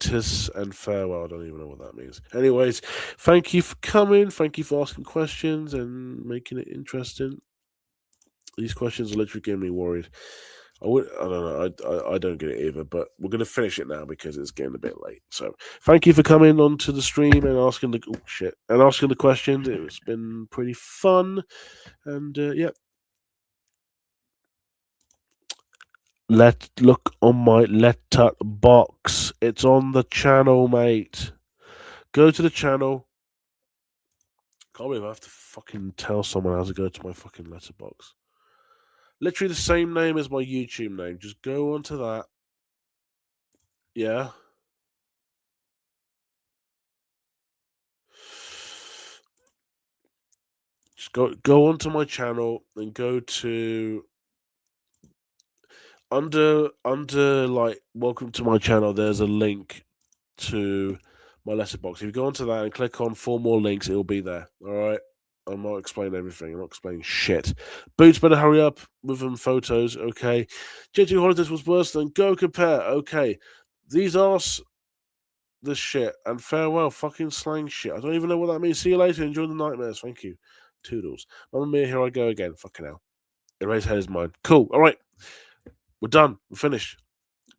Speaker 1: Tis and farewell. I don't even know what that means. Anyways, thank you for coming. Thank you for asking questions and making it interesting. These questions are literally getting me worried. I don't know. I don't get it either. But we're gonna finish it now because it's getting a bit late. So thank you for coming onto the stream and asking the questions. It's been pretty fun, and yeah. Look on my letterbox. It's on the channel, mate. Go to the channel. Can't believe I have to fucking tell someone how to go to my fucking letterbox. Literally the same name as my YouTube name. Just go onto that. Yeah. Just go onto my channel and go to under like welcome to my channel. There's a link to my letterbox. If you go onto that and click on 4 more links, it'll be there. All right. I'm not explaining everything. I'm not explaining shit. Boots, better hurry up with them photos, okay? J2 Holidays was worse than Go Compare, okay? These are the shit. And farewell, fucking slang shit. I don't even know what that means. See you later. Enjoy the nightmares. Thank you. Toodles. Mamma mia, here I go again. Fucking hell. Erase head is mine. Cool. All right. We're done. We're finished.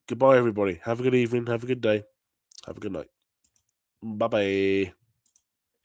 Speaker 1: Goodbye, everybody. Have a good evening. Have a good day. Have a good night. Bye-bye.